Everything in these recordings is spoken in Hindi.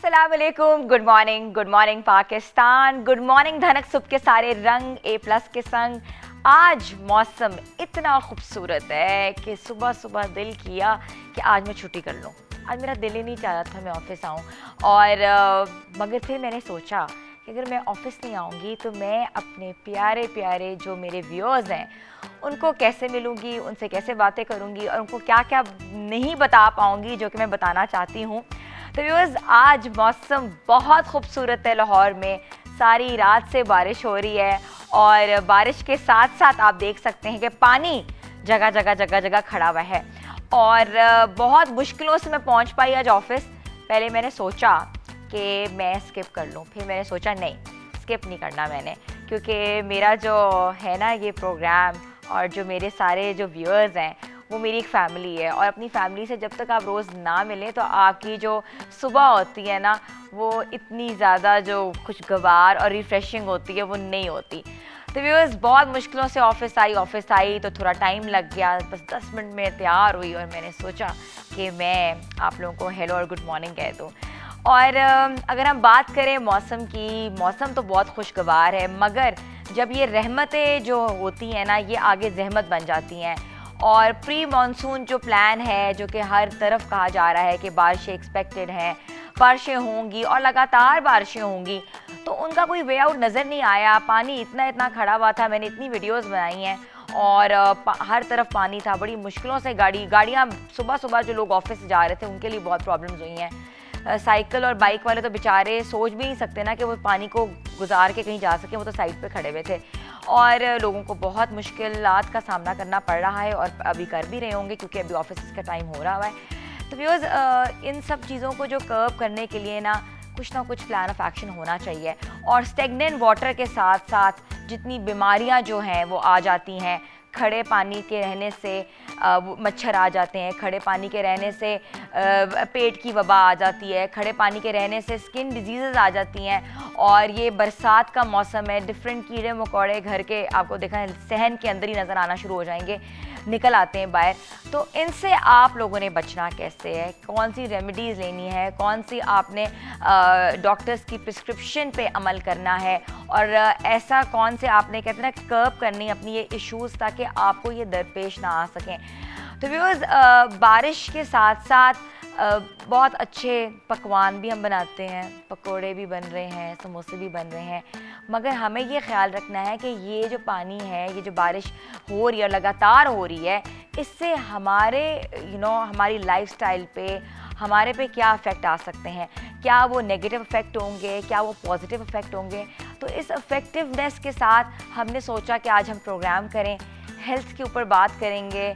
अस्सलाम वालेकुम, good morning Pakistan, good morning धनक सुबह के सारे रंग A+ के संग। आज मौसम इतना खूबसूरत है कि सुबह सुबह दिल किया कि आज मैं छुट्टी कर लूँ। आज मेरा दिल ही नहीं चाह रहा था मैं ऑफ़िस आऊँ और मगर फिर मैंने सोचा कि अगर मैं ऑफ़िस नहीं आऊँगी तो मैं अपने प्यारे प्यारे जो मेरे व्यूअर्स हैं उनको कैसे मिलूँगी, उनसे कैसे बातें करूँगी और उनको क्या क्या नहीं बता पाऊँगी जो कि मैं बताना चाहती हूँ। तो व्यूअर्स, आज मौसम बहुत खूबसूरत है लाहौर में। सारी रात से बारिश हो रही है और बारिश के साथ साथ आप देख सकते हैं कि पानी जगह जगह खड़ा हुआ है और बहुत मुश्किलों से मैं पहुंच पाई आज ऑफिस। पहले मैंने सोचा कि मैं स्किप कर लूं, फिर मैंने सोचा नहीं, स्किप नहीं करना मैंने, क्योंकि मेरा जो है ना ये प्रोग्राम और जो मेरे सारे जो व्यूअर्स हैं वो मेरी एक फ़ैमिली है और अपनी फ़ैमिली से जब तक आप रोज़ ना मिलें तो आपकी जो सुबह होती है ना वो इतनी ज़्यादा जो खुशगवार और रिफ़्रेशिंग होती है वो नहीं होती। तो व्यूअर्स, बहुत मुश्किलों से ऑफ़िस आई तो थोड़ा टाइम लग गया, बस 10 मिनट में तैयार हुई और मैंने सोचा कि मैं आप लोगों को हेलो और गुड मॉर्निंग कह दूँ। और अगर हम बात करें मौसम की, मौसम तो बहुत खुशगवार है, मगर जब ये रहमतें जो होती हैं ना ये आगे ज़हमत बन जाती हैं। और प्री मानसून जो प्लान है, जो कि हर तरफ कहा जा रहा है कि बारिशें एक्सपेक्टेड हैं, बारिशें होंगी और लगातार बारिशें होंगी, तो उनका कोई वे आउट नज़र नहीं आया। पानी इतना खड़ा हुआ था, मैंने इतनी वीडियोस बनाई हैं और हर तरफ पानी था। बड़ी मुश्किलों से गाड़ियाँ सुबह सुबह जो लोग ऑफिस से जा रहे थे उनके लिए बहुत प्रॉब्लम्स हुई हैं। साइकिल और बाइक वाले तो बेचारे सोच भी नहीं सकते ना कि वो पानी को गुजार के कहीं जा सकें, वो तो साइड पे खड़े हुए थे और लोगों को बहुत मुश्किलात का सामना करना पड़ रहा है और अभी कर भी रहे होंगे क्योंकि अभी ऑफिस का टाइम हो रहा है। तो व्यूअर्स, इन सब चीज़ों को जो कर्व करने के लिए ना कुछ प्लान ऑफ एक्शन होना चाहिए और स्टेगनेंट वाटर के साथ साथ जितनी बीमारियां जो हैं वो आ जाती हैं, खड़े पानी के रहने से मच्छर आ जाते हैं, खड़े पानी के रहने से पेट की वबा आ जाती है, खड़े पानी के रहने से स्किन डिजीज़ आ जाती हैं और ये बरसात का मौसम है, डिफरेंट कीड़े मकोड़े घर के आपको देखा है सहन के अंदर ही नज़र आना शुरू हो जाएंगे, निकल आते हैं बाहर। तो इनसे आप लोगों ने बचना कैसे है, कौन सी रेमेडीज़ लेनी है, कौन सी आपने डॉक्टर्स की प्रिस्क्रिप्शन पे अमल करना है और ऐसा कौन से आपने कहते हैं ना कर्ब करनी अपनी ये इश्यूज़ ताकि आपको ये दरपेश ना आ सकें। तो व्यूअर्स, बारिश के साथ साथ बहुत अच्छे पकवान भी हम बनाते हैं, पकोड़े भी बन रहे हैं, समोसे भी बन रहे हैं, मगर हमें ये ख्याल रखना है कि ये जो पानी है, ये जो बारिश हो रही है और लगातार हो रही है, इससे हमारे हमारी लाइफस्टाइल पे, हमारे पे क्या इफ़ेक्ट आ सकते हैं, क्या वो नेगेटिव इफ़ेक्ट होंगे, क्या वो पॉजिटिव इफ़ेक्ट होंगे। तो इस इफ़ेक्टिवनेस के साथ हमने सोचा कि आज हम प्रोग्राम करें, हेल्थ के ऊपर बात करेंगे,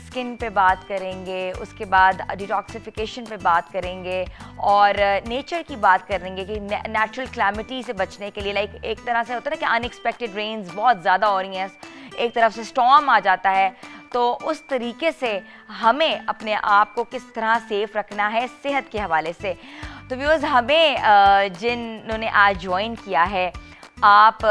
स्किन पे बात करेंगे, उसके बाद डिटॉक्सिफिकेशन पे बात करेंगे और नेचर की बात करेंगे कि नेचुरल क्लैमिटी से बचने के लिए, लाइक एक तरह से होता है ना कि अनएक्सपेक्टेड रेन्स बहुत ज़्यादा हो रही हैं, एक तरफ से स्टॉर्म आ जाता है, तो उस तरीके से हमें अपने आप को किस तरह सेफ रखना है सेहत के हवाले से। तो व्यूअर्स, हमें जिन्होंने आज ज्वाइन किया है आप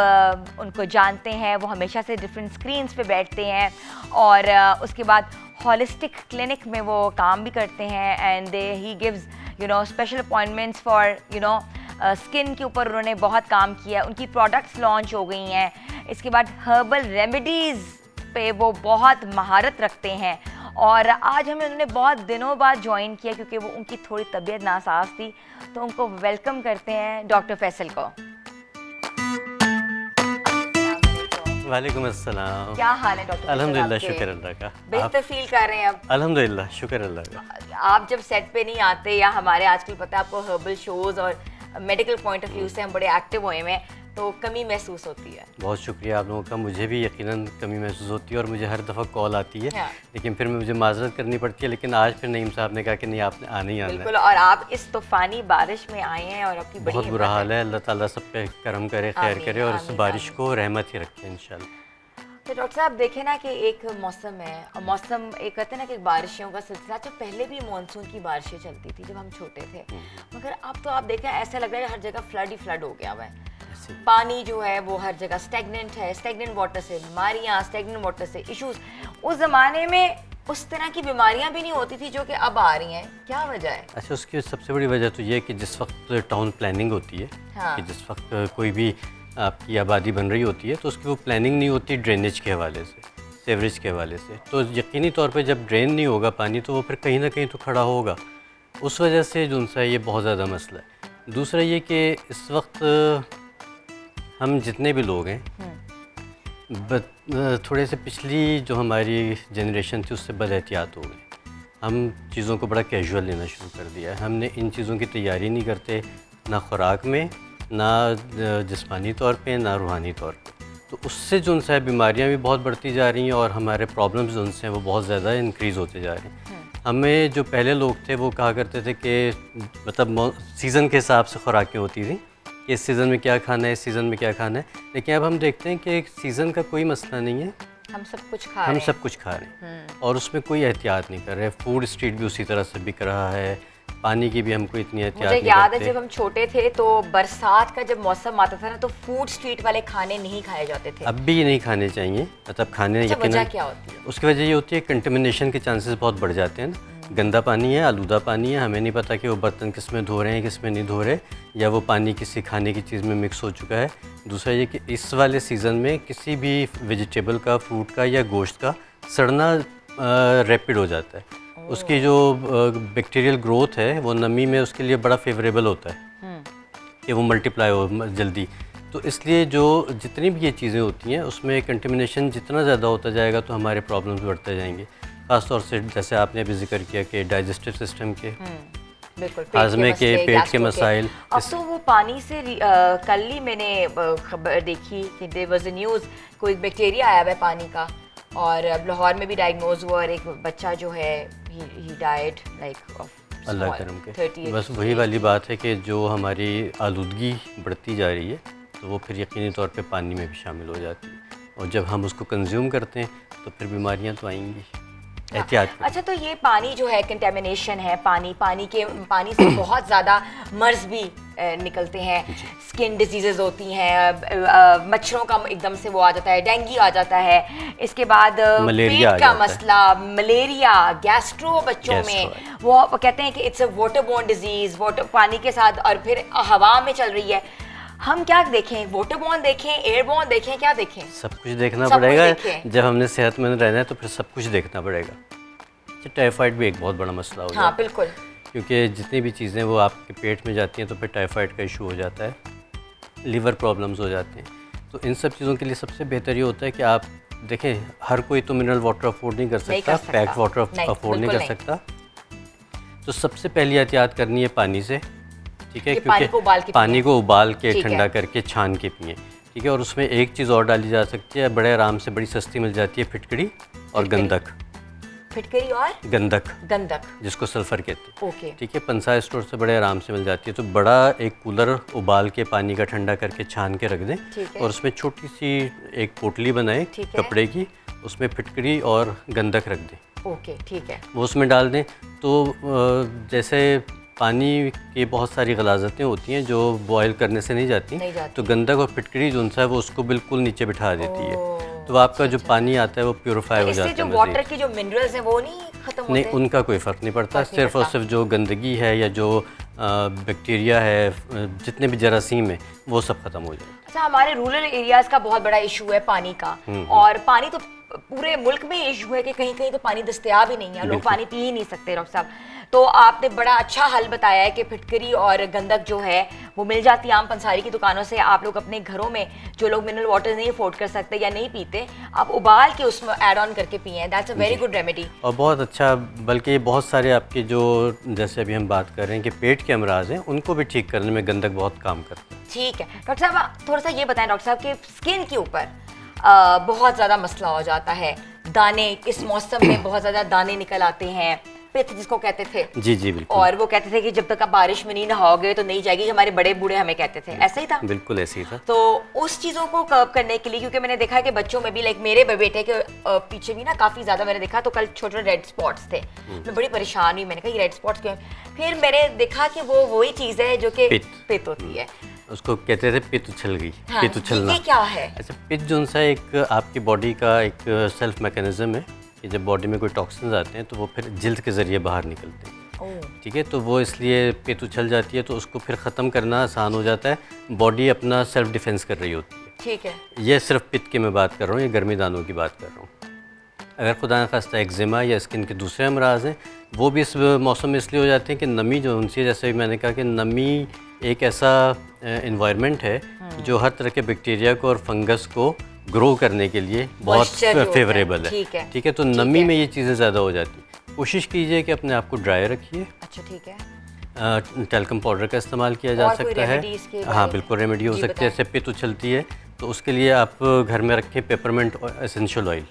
उनको जानते हैं, वो हमेशा से डिफरेंट स्क्रीन्स पे बैठते हैं और उसके बाद होलिस्टिक क्लिनिक में वो काम भी करते हैं and he gives special appointments for skin के ऊपर उन्होंने बहुत काम किया, उनकी प्रोडक्ट्स लॉन्च हो गई हैं। इसके बाद हर्बल रेमेडीज़ पे वो बहुत महारत रखते हैं और आज हमें उन्होंने बहुत दिनों बाद ज्वाइन किया क्योंकि वो उनकी थोड़ी तबीयत नासाज थी। तो उनको वेलकम करते हैं डॉक्टर फैसल को। वालेकुम अस्सलाम। क्या हाल है डॉक्टर? अल्हम्दुलिल्लाह, शुक्र अल्लाह का। बेहतर फील कर रहे हैं अब? अल्हम्दुलिल्लाह, शुक्र अल्लाह का। आप जब सेट पे नहीं आते या हमारे आजकल पता है आपको हर्बल शोज़ और मेडिकल पॉइंट ऑफ व्यू से हम बड़े एक्टिव हुए हैं तो कमी महसूस होती है। बहुत शुक्रिया आप लोगों का, मुझे भी यकीनन कमी महसूस होती है और मुझे हर दफ़ा कॉल आती है लेकिन फिर मुझे माजरत करनी पड़ती है, लेकिन आज फिर नईम साहब ने कहा कि नहीं आपने आना ही आना है। बिल्कुल, और आप इस तूफ़ानी बारिश में आए हैं और आपकी बहुत बुरा हाल है। अल्लाह ताला सब पे करम करे, खैर करे और इस बारिश को रहमत ही रखे इंशाल्लाह। तो डॉक्टर साहब देखें ना कि एक मौसम है और मौसम एक कहते हैं ना कि बारिशों का सिलसिला, तो पहले भी मानसून की बारिशें चलती थी जब हम छोटे थे, मगर अब तो आप देखें ऐसा लग रहा है हर जगह फ्लड ही फ्लड हो गया हुआ है। पानी जो है वो हर जगह स्टेगनेंट है, स्टेगनेंट वाटर से बीमारियाँ, स्टेगनेंट वाटर से इश्यूज। उस ज़माने में उस तरह की बीमारियां भी नहीं होती थी जो कि अब आ रही हैं, क्या वजह है? अच्छा, उसकी सबसे बड़ी वजह तो ये है कि जिस वक्त टाउन प्लानिंग होती है, हाँ। कि जिस वक्त कोई भी आपकी आबादी बन रही होती है तो उसकी वो प्लानिंग नहीं होती ड्रेनेज के हवाले से, सीवरेज के हवाले से। तो यकीनी तौर पे जब ड्रेन नहीं होगा पानी तो वो फिर कहीं ना कहीं तो खड़ा होगा। उस वजह से जो सा ये बहुत ज़्यादा मसला है। दूसरा ये कि इस वक्त हम जितने भी लोग हैं थोड़े से पिछली जो हमारी जनरेशन थी उससे बदएहतियात हो गए। हम चीज़ों को बड़ा कैजुअल लेना शुरू कर दिया है। हमने इन चीज़ों की तैयारी नहीं करते, ना खुराक में, ना जिस्मानी तौर पे, ना रूहानी तौर पे। तो उससे जो उनसे बीमारियां भी बहुत बढ़ती जा रही हैं और हमारे प्रॉब्लम्स जो उनसे हैं वो बहुत ज़्यादा इंक्रीज़ होते जा रहे हैं। हमें जो पहले लोग थे वो कहा करते थे कि मतलब सीज़न के हिसाब से खुराकें होती थी कि इस सीज़न में क्या खाना है, इस सीज़न में क्या खाना है। लेकिन अब हम देखते हैं कि सीज़न का कोई मसला नहीं है, हम सब कुछ खा रहे हैं। हम सब कुछ खा रहे हैं और उसमें कोई एहतियात नहीं कर रहे। फूड स्ट्रीट भी उसी तरह से बिक रहा है, पानी की भी हमको इतनी एहतियात नहीं मुझे याद है करते। जब हम छोटे थे तो बरसात का जब मौसम आता था ना तो फूड स्ट्रीट वाले खाने नहीं खाए जाते थे। अब भी ये नहीं खाने चाहिए, मतलब खाने अच्छा, यकीनन। वजह क्या होती है? उसकी वजह ये होती है कंटेमिनेशन के चांसेस बहुत बढ़ जाते हैं ना। गंदा पानी है, आलूदा पानी है, हमें नहीं पता कि वो बर्तन किस में धो रहे हैं, किस में नहीं धो रहे, या वो पानी किसी खाने की चीज़ में मिक्स हो चुका है। दूसरा ये कि इस वाले सीज़न में किसी भी वेजिटेबल का, फ्रूट का या गोश्त का सड़ना रैपिड हो जाता है। उसकी जो बैक्टीरियल ग्रोथ है वो नमी में उसके लिए बड़ा फेवरेबल होता है कि वो मल्टीप्लाई हो जल्दी। तो इसलिए जो जितनी भी ये चीज़ें होती हैं उसमें कंटेमिनेशन जितना ज़्यादा होता जाएगा तो हमारे प्रॉब्लम्स बढ़ते जाएंगे। ख़ास तौर से जैसे आपने अभी जिक्र किया कि डाइजेस्टिव सिस्टम के, बिल्कुल, हाजमे के, पेट के मसाइल। अब तो वो पानी से कल ही मैंने खबर देखी कि देयर वाज अ न्यूज़, कोई बैक्टीरिया आया हुआ है पानी का और अब लाहौर में भी डायग्नोज हुआ और एक बच्चा जो है ही डाइड लाइक ऑफ अल्लाह करम के। बस वही वाली बात है कि जो हमारी आलूदगी बढ़ती जा रही है तो वो फिर यकीनी तौर पे पानी में भी शामिल हो जाती है और जब हम उसको कंज्यूम करते हैं तो फिर बीमारियां तो आएंगी। एहतियात करें। अच्छा, तो ये पानी जो है कंटेमिनेशन है, पानी से बहुत ज़्यादा मर्ज भी निकलते हैं, स्किन डिजीजेज होती हैं, मच्छरों का एकदम से वो आ जाता है, डेंगू आ जाता है, इसके बाद मलेरिया पेट का मसला, मलेरिया, गैस्ट्रो बच्चों में, वो कहते हैं कि it's a water borne disease, water पानी के साथ, और फिर हवा में चल रही है। हम क्या देखें, वाटर बोर्न देखें, एयर बोर्न देखें, क्या देखें? सब कुछ देखना पड़ेगा। जब हमने सेहतमंद रहना है तो फिर सब कुछ देखना पड़ेगा। टाइफाइड भी एक बहुत बड़ा मसला हो जाता है। हाँ बिल्कुल, क्योंकि जितनी भी चीज़ें वो आपके पेट में जाती हैं तो फिर टाइफाइड का इशू हो जाता है, लिवर प्रॉब्लम्स हो जाते हैं। तो इन सब चीज़ों के लिए सबसे बेहतर ये होता है कि आप देखें, हर कोई तो मिनरल वाटर अफोर्ड नहीं कर सकता, पैक्ड वाटर अफोर्ड नहीं कर सकता। तो सबसे पहली एहतियात करनी है पानी से, ठीक है, क्योंकि पानी को उबाल के ठंडा करके छान के पिए, ठीक है। और उसमें एक चीज़ और डाली जा सकती है, बड़े आराम से, बड़ी सस्ती मिल जाती है, फिटकड़ी और गंधक। फिटकरी और गंधक जिसको सल्फर कहते हैं, ओके, ठीक है। पंसार स्टोर से बड़े आराम से मिल जाती है। तो बड़ा एक कूलर उबाल के पानी का ठंडा करके छान के रख दें और उसमें छोटी सी एक पोटली बनाएं कपड़े की, उसमें फिटकरी और गंधक रख दें, ओके, ठीक है। वो उसमें डाल दें। तो जैसे पानी की बहुत सारी गलाजतें होती हैं जो बॉयल करने से नहीं जाती, तो गंधक और फिटकरी जो है वो उसको बिल्कुल नीचे बिठा देती है। तो आपका जो पानी आता है वो प्योरीफाई हो जाता है। जो वाटर के जो मिनरल्स हैं वो नहीं खत्म होते? नहीं, उनका कोई फ़र्क नहीं पड़ता। सिर्फ और सिर्फ जो गंदगी है या जो बैक्टीरिया है, जितने भी जरासीम है, वो सब खत्म हो जाए। अच्छा, हमारे रूरल एरियाज़ का बहुत बड़ा इशू है पानी का, और पानी तो पूरे मुल्क में इशू है कि कहीं कहीं तो पानी दस्तयाब ही नहीं है, लोग पानी पी ही नहीं सकते। डॉक्टर साहब, तो आपने बड़ा अच्छा हल बताया है कि फिटकरी और गंधक जो है वो मिल जाती है आम पंसारी की दुकानों से। आप लोग अपने घरों में, जो लोग मिनरल वाटर नहीं अफोर्ड कर सकते या नहीं पीते, आप उबाल के उसमें ऐड ऑन करके पिए। That's a very good remedy और बहुत अच्छा। बल्कि बहुत सारे आपके जो, जैसे अभी हम बात कर रहे हैं कि पेट के अमराज हैं, उनको भी ठीक करने में गंधक बहुत काम करता है। ठीक है डॉक्टर साहब, थोड़ा सा ये बताएं डॉक्टर साहब कि स्किन के ऊपर बहुत ज़्यादा मसला हो जाता है, दाने, इस मौसम में बहुत ज़्यादा दाने निकल आते हैं, पित्त जिसको कहते थे। जी जी बिल्कुल। और वो कहते थे कि जब तक आप बारिश में नहीं नहाओगे तो नहीं जाएगी, हमारे बड़े बूढ़े हमें कहते थे, ऐसा ही था? बिल्कुल ऐसे ही था। तो उस चीज़ों को कर्व करने के लिए, क्योंकि मैंने देखा है कि बच्चों में भी, लाइक मेरे बेटे के पीछे भी ना काफ़ी ज़्यादा मैंने देखा, तो कल छोटे रेड स्पॉट्स थे। मैं बड़ी परेशान हुई, मैंने कहा ये रेड स्पॉट्स क्यों? फिर मैंने देखा कि वो वही चीज़ है जो कि पित्त होती है, उसको कहते थे पित्त उछल गई। पित्त उछलना ये क्या है? अच्छा, पित्त जो सा एक आपकी बॉडी का एक सेल्फ मैकेनिज्म है कि जब बॉडी में कोई टॉक्सिन्स आते हैं तो वो फिर जल्द के ज़रिए बाहर निकलते हैं। ओह, ठीक है, तो वो इसलिए पित्त उछल जाती है, तो उसको फिर ख़त्म करना आसान हो जाता है। बॉडी अपना सेल्फ डिफेंस कर रही होती है। ठीक है। ये सिर्फ पित्त की मैं बात कर रहा हूँ, ये गर्मी दानों की बात कर रहा हूँ। अगर खुदा न खास्ता एक्जिमा या स्किन के दूसरे अमराज हैं, वो भी इस मौसम में इसलिए हो जाते हैं कि नमी जो उनसी, जैसे मैंने कहा कि नमी एक ऐसा इन्वायरमेंट है जो हर तरह के बैक्टीरिया को और फंगस को ग्रो करने के लिए बहुत Moisture जो होता है, फेवरेबल है। ठीक है, ठीक है, तो ठीक नमी है। में ये चीज़ें ज़्यादा हो जाती हैं। कोशिश कीजिए कि अपने आप को ड्राई रखिए। अच्छा, ठीक है। टेल्कम पाउडर का इस्तेमाल किया जा और कोई सकता है। रेमेडी इसके हाँ, बारे बिल्कुल में? रेमेडी हो जी, सकती है। बताएं। जैसे पित्त उछलती है तो उसके लिए आप घर में रखें peppermint essential oil.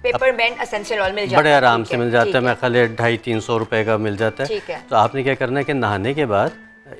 Peppermint essential oil मिल जाता है? बड़े आराम ठीक से मिल जाता है, ठीक मेरे ख्याल है 250-300 रुपए का मिल जाता है। ठीक है। तो आपने क्या करना है कि नहाने के बाद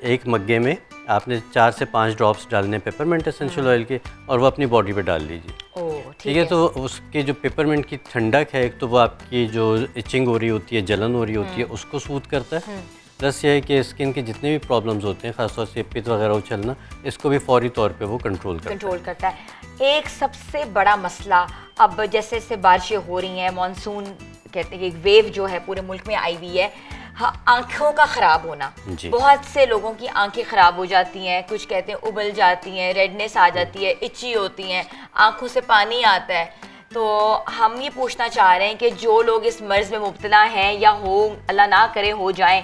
एक मग्गे में आपने 4 से 5 ड्रॉप्स डालने हैं पेपरमेंट एसेंशियल ऑयल के, और वो अपनी बॉडी पे डाल लीजिए। ओह, ठीक है, तो उसके जो पेपरमेंट की ठंडक है, एक तो वो आपकी जो इचिंग हो रही होती है, जलन हो रही होती है, उसको सूद करता है। प्लस ये है कि स्किन के जितने भी प्रॉब्लम्स होते हैं, खासतौर से पित्त वगैरह उछलना, इसको भी फौरी तौर पे वो कंट्रोल करता है। कंट्रोल करता है। एक सबसे बड़ा मसला, अब जैसे जैसे बारिशें हो रही हैं, मॉनसून कहते हैं कि एक वेव जो है पूरे मुल्क में आई हुई है, हाँ, आँखों का ख़राब होना। जी। बहुत से लोगों की आंखें ख़राब हो जाती हैं, कुछ कहते हैं उबल जाती हैं, रेडनेस आ जाती है, इची होती हैं, आँखों से पानी आता है। तो हम ये पूछना चाह रहे हैं कि जो लोग इस मर्ज़ में मुब्तला हैं या हो, अल्लाह ना करे हो जाएं,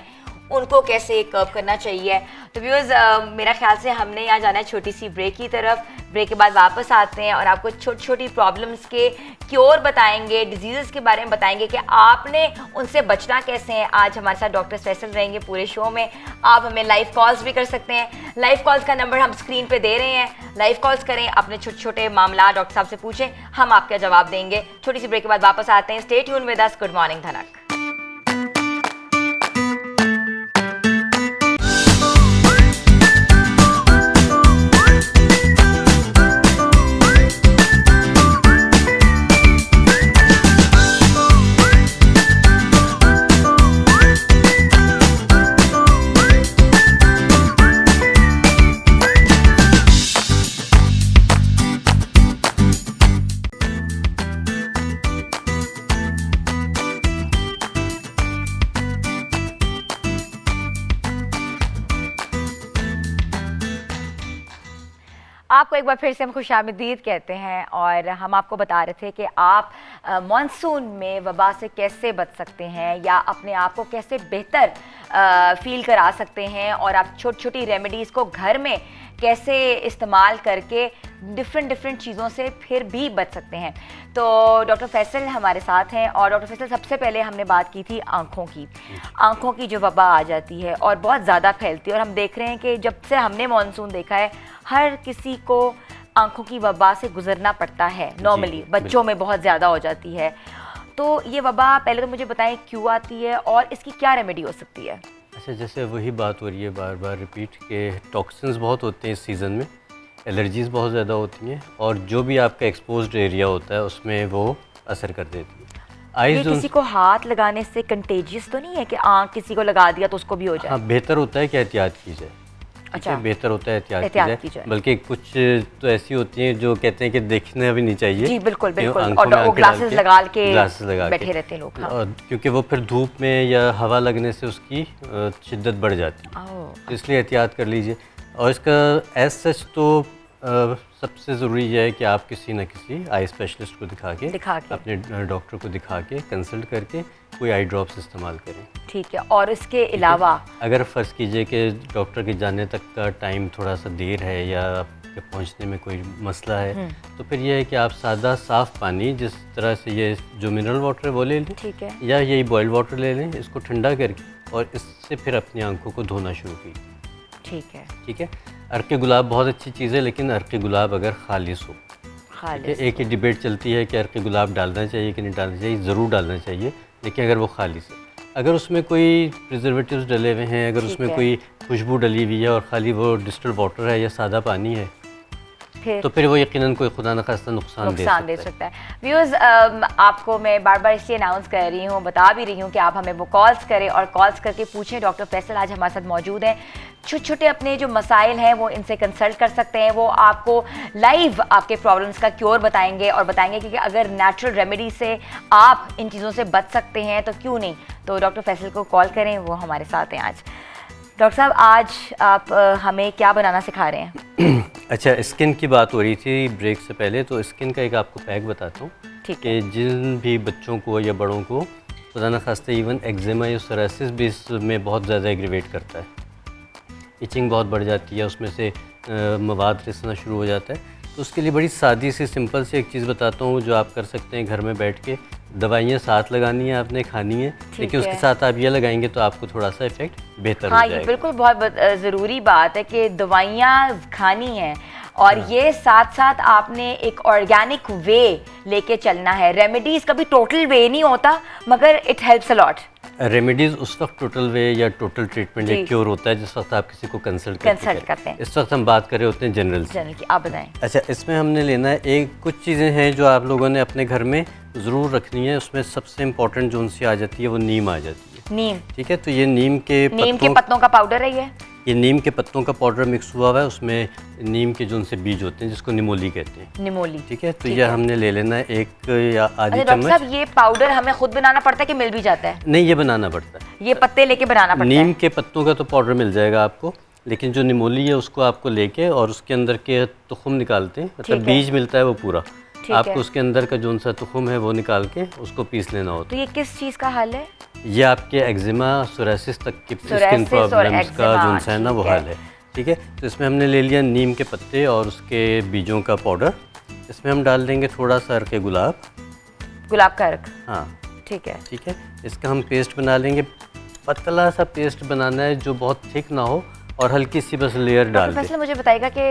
उनको कैसे कर्व करना चाहिए। तो व्यूअर्स, मेरा ख्याल से हमने यहाँ जाना है छोटी सी ब्रेक की तरफ। ब्रेक के बाद वापस आते हैं और आपको छोटी छोटी प्रॉब्लम्स के क्योर बताएंगे, डिजीज़ के बारे में बताएंगे कि आपने उनसे बचना कैसे है। आज हमारे साथ डॉक्टर फैसल रहेंगे पूरे शो में। आप हमें लाइव कॉल्स भी कर सकते हैं। लाइव कॉल्स का नंबर हम स्क्रीन पे दे रहे हैं, लाइव कॉल्स करें, अपने छोटे छोटे मामला डॉक्टर साहब से पूछें, हम आपका जवाब देंगे। छोटी सी ब्रेक के बाद वापस आते हैं। Stay tune with us. Good morning धनक। आपको एक बार फिर से हम खुशामदीद कहते हैं और हम आपको बता रहे थे कि आप मानसून में वबा से कैसे बच सकते हैं या अपने आप को कैसे बेहतर फील करा सकते हैं, और आप छोटी छोटी रेमेडीज़ को घर में कैसे इस्तेमाल करके डिफरेंट चीज़ों से फिर भी बच सकते हैं। तो डॉक्टर फैसल हमारे साथ हैं। और डॉक्टर फैसल, सबसे पहले हमने बात की थी आँखों की। आँखों की जो वबा आ जाती है और बहुत ज़्यादा फैलती है, और हम देख रहे हैं कि जब से हमने मानसून देखा है, हर किसी को आँखों की वबा से गुजरना पड़ता है। नॉर्मली बच्चों में बहुत ज़्यादा हो जाती है। तो ये वबा पहले तो मुझे बताएं क्यों आती है और इसकी क्या रेमेडी हो सकती है? अच्छा, जैसे वही बात हो रही है बार बार रिपीट के, टॉक्सिन्स बहुत होते हैं इस सीज़न में, एलर्जीज़ बहुत ज़्यादा होती हैं, और जो भी आपका एक्सपोज्ड एरिया होता है उसमें वो असर कर देती है। ये किसी को हाथ लगाने से कंटेजियस तो नहीं है कि आँख किसी को लगा दिया तो उसको भी हो जाए? हाँ, बेहतर होता है कि एहतियात की जाए। अच्छा, बेहतर होता है एहतियात की जाए। जाए। बल्कि कुछ तो ऐसी होती हैं जो कहते हैं कि देखने भी नहीं चाहिए। जी बिल्कुल बिल्कुल, आंखों में और आंखें ग्लासेस डाल लगा के बैठे रहते हैं लोग। हाँ। और क्योंकि वो फिर धूप में या हवा लगने से उसकी शिद्दत बढ़ जाती है, तो इसलिए एहतियात कर लीजिए। और इसका एज सच तो सबसे ज़रूरी ये है कि आप किसी न किसी आई स्पेशलिस्ट को दिखा के अपने डॉक्टर को दिखा के कंसल्ट करके कोई आई ड्रॉप्स इस्तेमाल करें। ठीक है। और इसके अलावा अगर फ़र्ज़ कीजिए कि डॉक्टर के जाने तक का टाइम थोड़ा सा देर है या आपके पहुंचने में कोई मसला है, तो फिर यह है कि आप सादा साफ़ पानी, जिस तरह से ये जो मिनरल वाटर है वो ले लें, ठीक है, या यही बॉइल्ड वाटर ले लें, इसको ठंडा करके और इससे फिर अपनी आंखों को धोना शुरू कीजिए। ठीक है, ठीक है। अर्क़ गुलाब बहुत अच्छी चीज़ है, लेकिन अर्क़ गुलाब अगर खालिस हो। एक ही डिबेट चलती है कि अर्क़ गुलाब डालना चाहिए कि नहीं डालना चाहिए। ज़रूर डालना चाहिए, लेकिन अगर वो खालिस है। अगर उसमें कोई प्रिजर्वेटिव्स डले हुए हैं, अगर उसमें कोई खुशबू डली हुई है और ख़ाली वो डिस्टिल्ड वाटर है या सादा पानी है, तो फिर वो यकीनन कोई खुदा न खास्ता नुकसान दे सकता है। व्यूअर्स, आपको मैं बार बार इसलिए अनाउंस कर रही हूँ, बता भी रही हूँ कि आप हमें वो कॉल्स करें और कॉल्स करके पूछें। डॉक्टर फैसल आज हमारे साथ मौजूद हैं। छोटे छोटे अपने जो मसाइल हैं वो इनसे कंसल्ट कर सकते हैं। वो आपको लाइव आपके प्रॉब्लम्स का क्योर बताएंगे और बताएंगे कि अगर नेचुरल रेमेडी से आप इन चीज़ों से बच सकते हैं तो क्यों नहीं। तो डॉक्टर फैसल को कॉल करें, वो हमारे साथ हैं आज। डॉक्टर साहब, आज आप हमें क्या बनाना सिखा रहे हैं? अच्छा, स्किन की बात हो रही थी ब्रेक से पहले, तो स्किन का एक आपको पैक बताता हूँ कि जिन भी बच्चों को या बड़ों को खुदा न खास्ता इवन एक्जिमा या सोरासिस भी इसमें बहुत ज़्यादा एग्रीवेट करता है, इचिंग बहुत बढ़ जाती है, उसमें से मवाद रिसना शुरू हो जाता है। तो उसके लिए बड़ी सादी सी सिंपल सी एक चीज़ बताता हूँ जो आप कर सकते हैं घर में बैठ के। दवाइयाँ साथ लगानी है, आपने खानी है, लेकिन उसके साथ आप ये लगाएंगे तो आपको थोड़ा सा इफेक्ट बेहतर हो जाएगा। ये बिल्कुल बहुत ज़रूरी बात है कि दवाइयाँ खानी हैं और ये साथ साथ आपने एक ऑर्गेनिक वे लेके चलना है। रेमेडीज़ कभी टोटल वे नहीं होता, मगर it helps a lot. Remedies उस वक्त टोटल वे या टोटल ट्रीटमेंट या क्योर होता है जिस वक्त आप किसी को कंसल्ट करते हैं। इस वक्त हम बात कर रहे होते हैं जनरल की। आप बताएं। अच्छा, इसमें हमने लेना है कुछ चीज़ें हैं जो आप लोगों ने अपने घर में ज़रूर रखनी है। उसमें सबसे इम्पोर्टेंट जो उनसे आ जाती है वो नीम आ जाती है। नीम, ठीक है। तो ये नीम के पत्तों का पाउडर है। ये नीम के पत्तों का पाउडर मिक्स हुआ हुआ है, उसमें नीम के जो उनसे बीज होते हैं जिसको निमोली कहते हैं। निमोली, ठीक है। तो ये हमने ले लेना है 1 या आधी चम्मच। डॉक्टर साहब, ये पाउडर हमें खुद बनाना पड़ता है कि मिल भी जाता है? नहीं, ये बनाना पड़ता है। ये पत्ते लेके बनाना पड़ता है? नीम के पत्तों का तो पाउडर मिल जाएगा आपको, लेकिन जो निमोली है उसको आपको लेके और उसके अंदर के तुखम निकालते हैं, मतलब बीज मिलता है वो पूरा, आपको उसके अंदर का जो सा तुखम है वो निकाल के उसको पीस लेना होता है। तो ये किस चीज़ का हल है? ये आपके एक्जिमा सोरासिस तक की स्किन प्रॉब्लम्स का जो है ना वो हल है। ठीक है। तो इसमें हमने ले लिया नीम के पत्ते और उसके बीजों का पाउडर। इसमें हम डाल देंगे थोड़ा सा अर्क गुलाब का अर्क। हाँ, ठीक है। ठीक है। इसका हम पेस्ट बना लेंगे। पतला सा पेस्ट बनाना है जो बहुत थिक ना हो और हल्की सी बस लेयर डाल दें। मुझे बताइएगा कि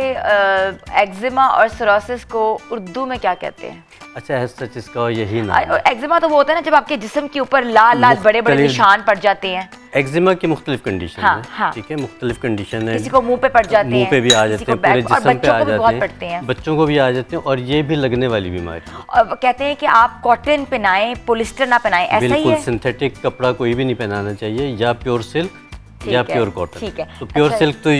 एक्जिमा और सोरासिस को उर्दू में क्या कहते हैं? अच्छा, है सच इसका यही नाम है। एक्जिमा तो वो होता है ना जब आपके जिस्म के ऊपर लाल लाल बड़े बड़े निशान पड़ जाते हैं। एक्जिमा की मुख्तलिफ कंडीशन है। हाँ। ठीक है, मुख्तलिफ कंडीशन है। किसी को मुंह पे पड़ जाते हैं, मुंह पे भी आ जाते हैं, पूरे जिस्म पे आ जाते हैं, बच्चों को भी आ जाते हैं और ये भी लगने वाली बीमारी है। और कहते हैं कि आप कॉटन पहनाएं, पॉलिस्टर ना पहनाएं, ऐसा ही है? बिल्कुल, सिंथेटिक कपड़ा कोई भी नहीं पहनाना चाहिए, या प्योर सिल्क या प्योर कॉटन। ठीक है। तो प्योर सिल्क तो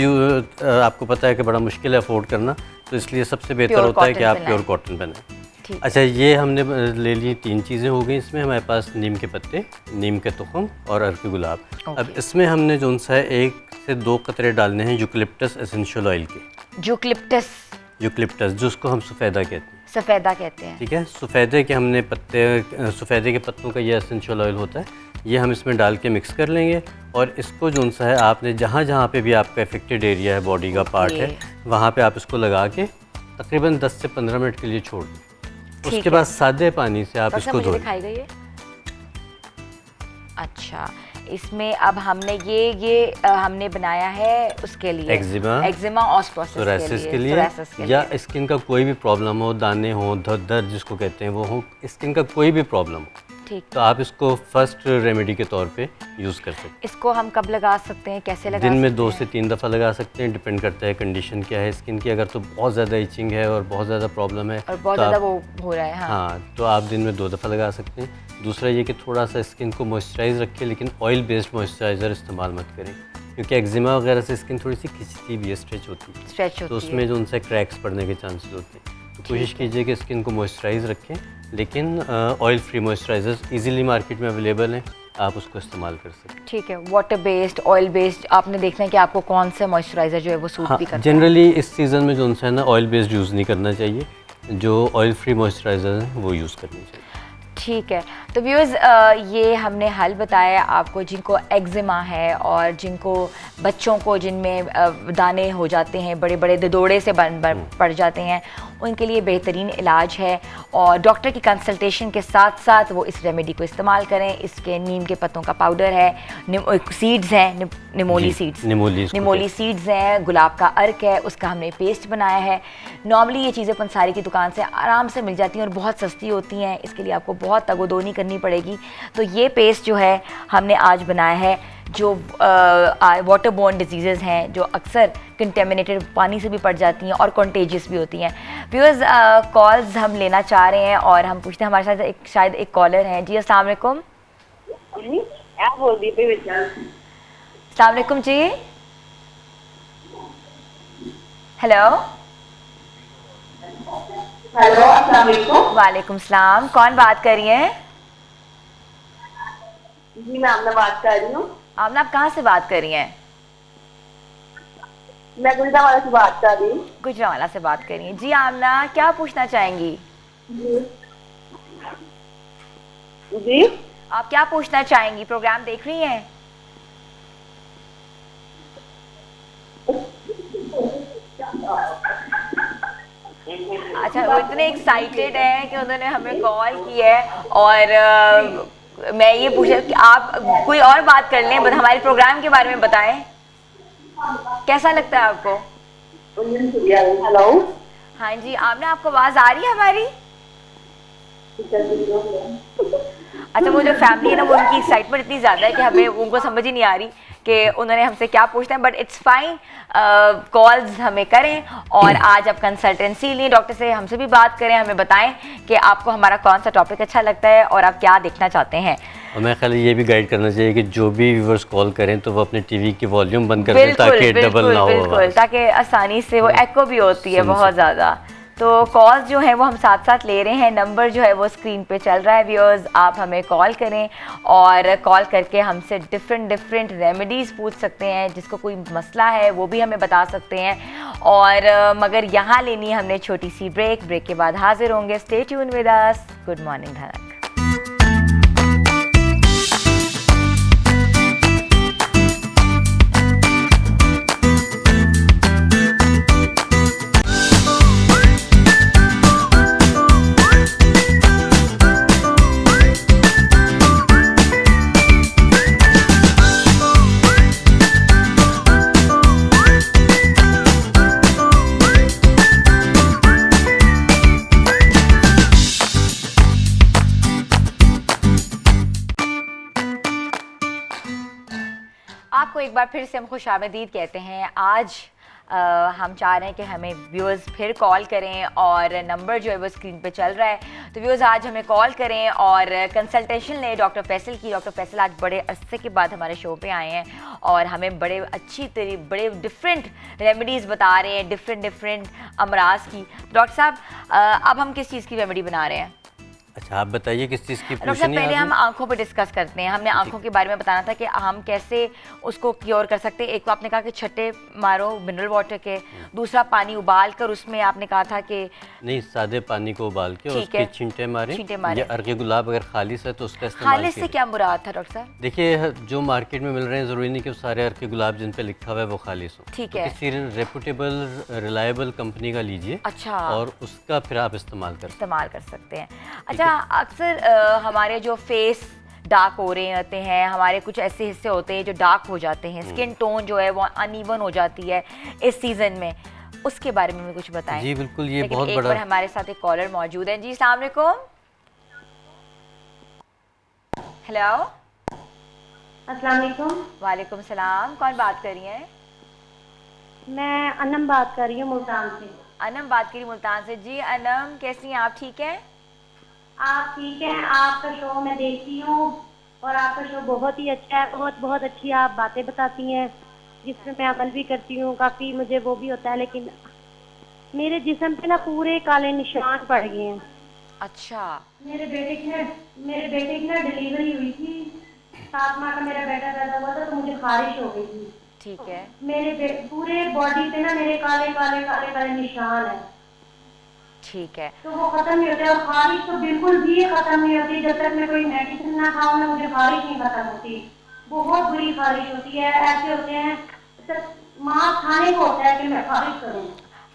आपको पता है कि बड़ा मुश्किल है अफोर्ड करना, तो इसलिए सबसे बेहतर होता है कि आप प्योर कॉटन पहनाएं। अच्छा, ये हमने ले ली 3 चीज़ें हो गई। इसमें हमारे पास नीम के पत्ते, नीम के तुखम और अर्क गुलाब। अब इसमें हमने जो सा 1 से 2 कतरे डालने हैं यूकलिप्टस एसेंशियल ऑयल के। यूकलिप्टस जिसको हम सफ़ेदा कहते हैं। ठीक है। सफ़ेदे के हमने सफ़ेदे के पत्तों का ये एसेंशियल ऑयल होता है, ये हम इसमें डाल के मिक्स कर लेंगे। और इसको जो सा है आपने जहाँ जहाँ पे भी आपका अफेक्टेड एरिया है, बॉडी का पार्ट है, वहाँ पे आप इसको लगा के तकरीबन 10 से 15 मिनट के लिए छोड़ दें। उसके बाद सादे पानी से आप इसको धो लें। अच्छा, इसमें अब हमने ये हमने बनाया है उसके लिए एक्जिमा और सोरासिस के लिए या स्किन का कोई भी प्रॉब्लम हो, दाने हो, दर्द जिसको कहते हैं वो हो, स्किन का कोई भी प्रॉब्लम हो, तो आप इसको फर्स्ट रेमेडी के तौर पे यूज़ कर सकते हैं। इसको हम कब लगा सकते हैं, कैसे लगा सकते हैं? दिन में 2 से 3 दफ़ा लगा सकते हैं, डिपेंड करता है कंडीशन क्या है स्किन की। अगर तो बहुत ज़्यादा इचिंग है और बहुत ज़्यादा प्रॉब्लम है और बहुत ज़्यादा वो हो रहा है, हाँ, तो आप दिन में 2 दफ़ा लगा सकते हैं। दूसरा ये कि थोड़ा सा स्किन को मॉइस्चराइज रखें, लेकिन ऑयल बेस्ड मॉइस्चराइज़र इस्तेमाल मत करें, क्योंकि एक्जिमा वगैरह से स्किन थोड़ी सी खिंचती भी है, स्ट्रेच होती है, तो उसमें जो उनसे क्रैक्स पड़ने के चांसेस होते हैं। तो कोशिश कीजिए कि स्किन को मॉइस्चराइज रखें, लेकिन oil free moisturisers easily market में अवेलेबल हैं, आप उसको इस्तेमाल कर सकते हैं। ठीक है। वाटर बेस्ड, ऑयल बेस्ड, आपने देखना है कि आपको कौन सा मॉइस्चराइजर जो है वो सूट भी करता है। जनरली इस सीज़न में जो है ना ऑयल बेस्ड यूज़ नहीं करना चाहिए, जो ऑयल फ्री मॉइस्चराइजर हैं वो यूज़ करने चाहिए। ठीक है। तो व्यूअर्स, ये हमने हल बताया आपको जिनको एक्जिमा है और जिनको बच्चों को जिनमें दाने हो जाते हैं, बड़े बड़े ददोड़े से पड़ जाते हैं, उनके लिए बेहतरीन इलाज है। और डॉक्टर की कंसल्टेशन के साथ साथ वो इस रेमेडी को इस्तेमाल करें। इसके नीम के पत्तों का पाउडर है, सीड्स हैं, निमोली सीड्स हैं, गुलाब का अर्क है, उसका हमने पेस्ट बनाया है। नॉर्मली ये चीज़ें पंसारी की दुकान से आराम से मिल जाती हैं और बहुत सस्ती होती हैं। इसके लिए आपको बहुत तगोदोनी करनी पड़ेगी। तो ये पेस्ट जो है हमने आज बनाया है, जो वाटर बोर्न डिजीज़ हैं जो अक्सर कंटेमिनेटेड पानी से भी पड़ जाती हैं और कॉन्टेजियस भी होती हैं। व्यूअर्स, कॉल्स हम लेना चाह रहे हैं और हम पूछते हैं, हमारे साथ शायद एक कॉलर हैं। जी अस्सलाम वालेकुम। क्या बोल रही थी विशाल? अस्सलाम वालेकुम जी। हेलो। हेलो, अस्सलाम वालेकुम। वालेकुम सलाम, कौन बात कर रही हैं? जी मैं आमना बात कर रही हूँ। आमना, आप कहाँ से बात कर रही हैं? मैं गुजरावाला से बात कर रही हूँ। गुजरावाला से बात कर रही हैं। जी आमना, क्या पूछना चाहेंगी? जी आप क्या पूछना चाहेंगी? प्रोग्राम देख रही हैं? अच्छा, वो इतने एक्साइटेड हैं कि उन्होंने हमें कॉल की है और मैं ये पूछा कि आप कोई और बात कर लें, हमारे प्रोग्राम के बारे में बताएं, कैसा लगता है आपको? हेलो। हाँ जी आमना, आपको आवाज़ आ रही है हमारी? अच्छा, वो जो फैमिली है ना, वो उनकी एक्साइटमेंट इतनी ज़्यादा है कि हमें उनको समझ ही नहीं आ रही कि उन्होंने हमसे क्या पूछना है, बट इट्स फाइन। कॉल्स हमें करें और आज आप कंसल्टेंसी लें, डॉक्टर से हमसे भी बात करें, हमें बताएं कि आपको हमारा कौन सा टॉपिक अच्छा लगता है और आप क्या देखना चाहते हैं। और मैं ख्याल ये भी गाइड करना चाहिए कि जो भी व्यूवर्स कॉल करें तो वो अपने टीवी की वॉल्यूम बंद कर दें ताकि डबल ना हो बिल्कुल, ताकि आसानी से वो एको भी होती है सुन बहुत ज़्यादा। तो कॉल्स जो है वो हम साथ साथ ले रहे हैं, नंबर जो है वो स्क्रीन पे चल रहा है। व्यूअर्स, आप हमें कॉल करें और कॉल करके हमसे डिफरेंट रेमेडीज़ पूछ सकते हैं, जिसको कोई मसला है वो भी हमें बता सकते हैं। और मगर यहाँ लेनी है हमने छोटी सी ब्रेक के बाद हाजिर होंगे। Stay tune with us. Good morning धनक। आपको एक बार फिर से हम खुशामदीद कहते हैं। आज हम चाह रहे हैं कि हमें व्यूअर्स फिर कॉल करें और नंबर जो है वो स्क्रीन पे चल रहा है। तो व्यूअर्स, आज हमें कॉल करें और कंसल्टेशन लें डॉक्टर फैसल की। डॉक्टर फैसल आज बड़े अरसे के बाद हमारे शो पे आए हैं और हमें बड़े डिफरेंट रेमेडीज़ बता रहे हैं, डिफरेंट अमराज की। डॉक्टर साहब, अब हम किस चीज़ की रेमेडी बना रहे हैं? अच्छा, आप बताइए किस चीज़ की डॉक्टर साहब, पूछनी है पहले हम आपने? आंखों पे डिस्कस करते हैं। हमने आंखों के बारे में बताना था कि हम कैसे उसको क्योर कर सकते हैं। एक तो आपने कहा कि छट्टे मारो मिनरल वाटर के, दूसरा पानी उबाल कर उसमें आपने कहा था कि नहीं, सादे पानी को उबाल के और ठीक है, उसके छींटे मारें। छींटे मारें। या अर्के गुलाब अगर खालिस है तो उसका इस्तेमाल खालिस से कीजिए। क्या मुराद था डॉक्टर साहब? देखिए, जो मार्केट में मिल रहे हैं ज़रूरी नहीं कि वो सारे अर्के गुलाब जिन पे लिखा हुआ है वो खालिस हो। ठीक तो है। किसी रेपुटेबल रिलायबल कंपनी का लीजिए। अच्छा। और उसका फिर आप इस्तेमाल करें। इस्तेमाल कर सकते हैं। अच्छा, अक्सर हमारे जो फेस डार्क हो रहे होते हैं, हमारे कुछ ऐसे हिस्से होते हैं जो डार्क हो जाते हैं, स्किन टोन जो है वो अनइवन हो जाती है इस सीज़न में, उसके बारे में भी कुछ बताएं। जी बिल्कुल, ये लेकिन बहुत एक बड़ा। बार हमारे साथ एक कॉलर मौजूद है। जी अस्सलाम वालेकुम। हेलो। अस्सलाम वालेकुम। वालेकुम सलाम, कौन बात कर रही हैं? मैं अनम बात कर रही हूँ मुल्तान से। अनम बात करी मुल्तान से। जी अनम, कैसी हैं आप? ठीक हैं? आप ठीक हैं? आपका शो मैं देखती हूँ और आपका शो बहुत ही अच्छा है, बहुत अच्छी आप बातें बताती हैं जिसमें मैं अमल भी करती हूँ। काफ़ी मुझे वो भी होता है, लेकिन मेरे जिस्म पे ना पूरे काले निशान पड़ गए हैं। अच्छा। मेरे बेटे की ना डिलीवरी हुई थी, 7 माह का मेरा बेटा पैदा हुआ था, तो मुझे खारिश हो गई थी। ठीक है। पूरे बॉडी पे ना मेरे काले निशान है। ठीक है। तो वो खत्म नहीं होते और खारिश तो बिल्कुल भी खत्म नहीं होती जब तक मैं कोई मेडिसिन ना खाऊं ना, मुझे खारिश नहीं खत्म होती। बहुत बुरी खारिश होती है। ऐसे होते हैं माँ खाने को होता है कि मैं खारिश करूं।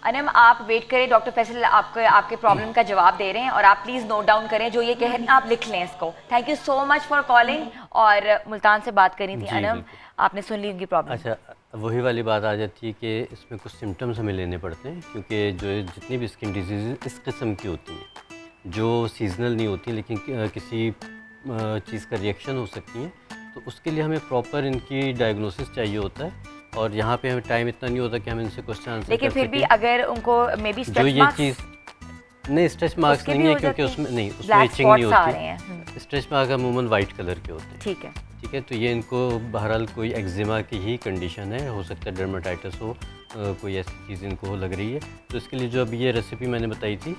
अनम, आप वेट करें, डॉक्टर फैसल आपके प्रॉब्लम का जवाब दे रहे हैं और आप प्लीज़ नोट डाउन करें जो ये कह रहे हैं, आप लिख लें इसको। Thank you so much for calling. और मुल्तान से बात करनी थी जी, अनम, बिल्कुल। आपने सुन ली उनकी प्रॉब्लम। अच्छा, वही वाली बात आ जाती है कि इसमें कुछ सिम्टम्स हमें लेने पड़ते हैं, क्योंकि जो जितनी भी स्किन डिजीज़ इस किस्म की होती हैं जो सीजनल नहीं होती लेकिन किसी चीज़ का रिएक्शन हो सकती हैं, तो उसके लिए हमें प्रॉपर इनकी डायग्नोसिस चाहिए होता है। और यहाँ पे हमें टाइम इतना नहीं होता कि हम इनसे क्वेश्चन आंसर लेकिन कर फिर भी सकें। अगर उनको मे बी जो स्ट्रेच ये मार्क्स, चीज़ नहीं, स्ट्रेच मार्क्स उसके नहीं भी है हो क्योंकि जाते उसमें हैं? नहीं, उसमें ब्लैक इचिंग नहीं स्पॉट्स आ होती। रहे हैं। स्ट्रेच मार्क अमूमन वाइट कलर के होते हैं। ठीक है। ठीक है, तो ये इनको बहरहाल कोई एक्जिमा की ही कंडीशन है, हो सकता है डर्माटाइटिस हो, कोई ऐसी चीज़ इनको हो लग रही है। तो इसके लिए जो अभी ये रेसिपी मैंने बताई थी,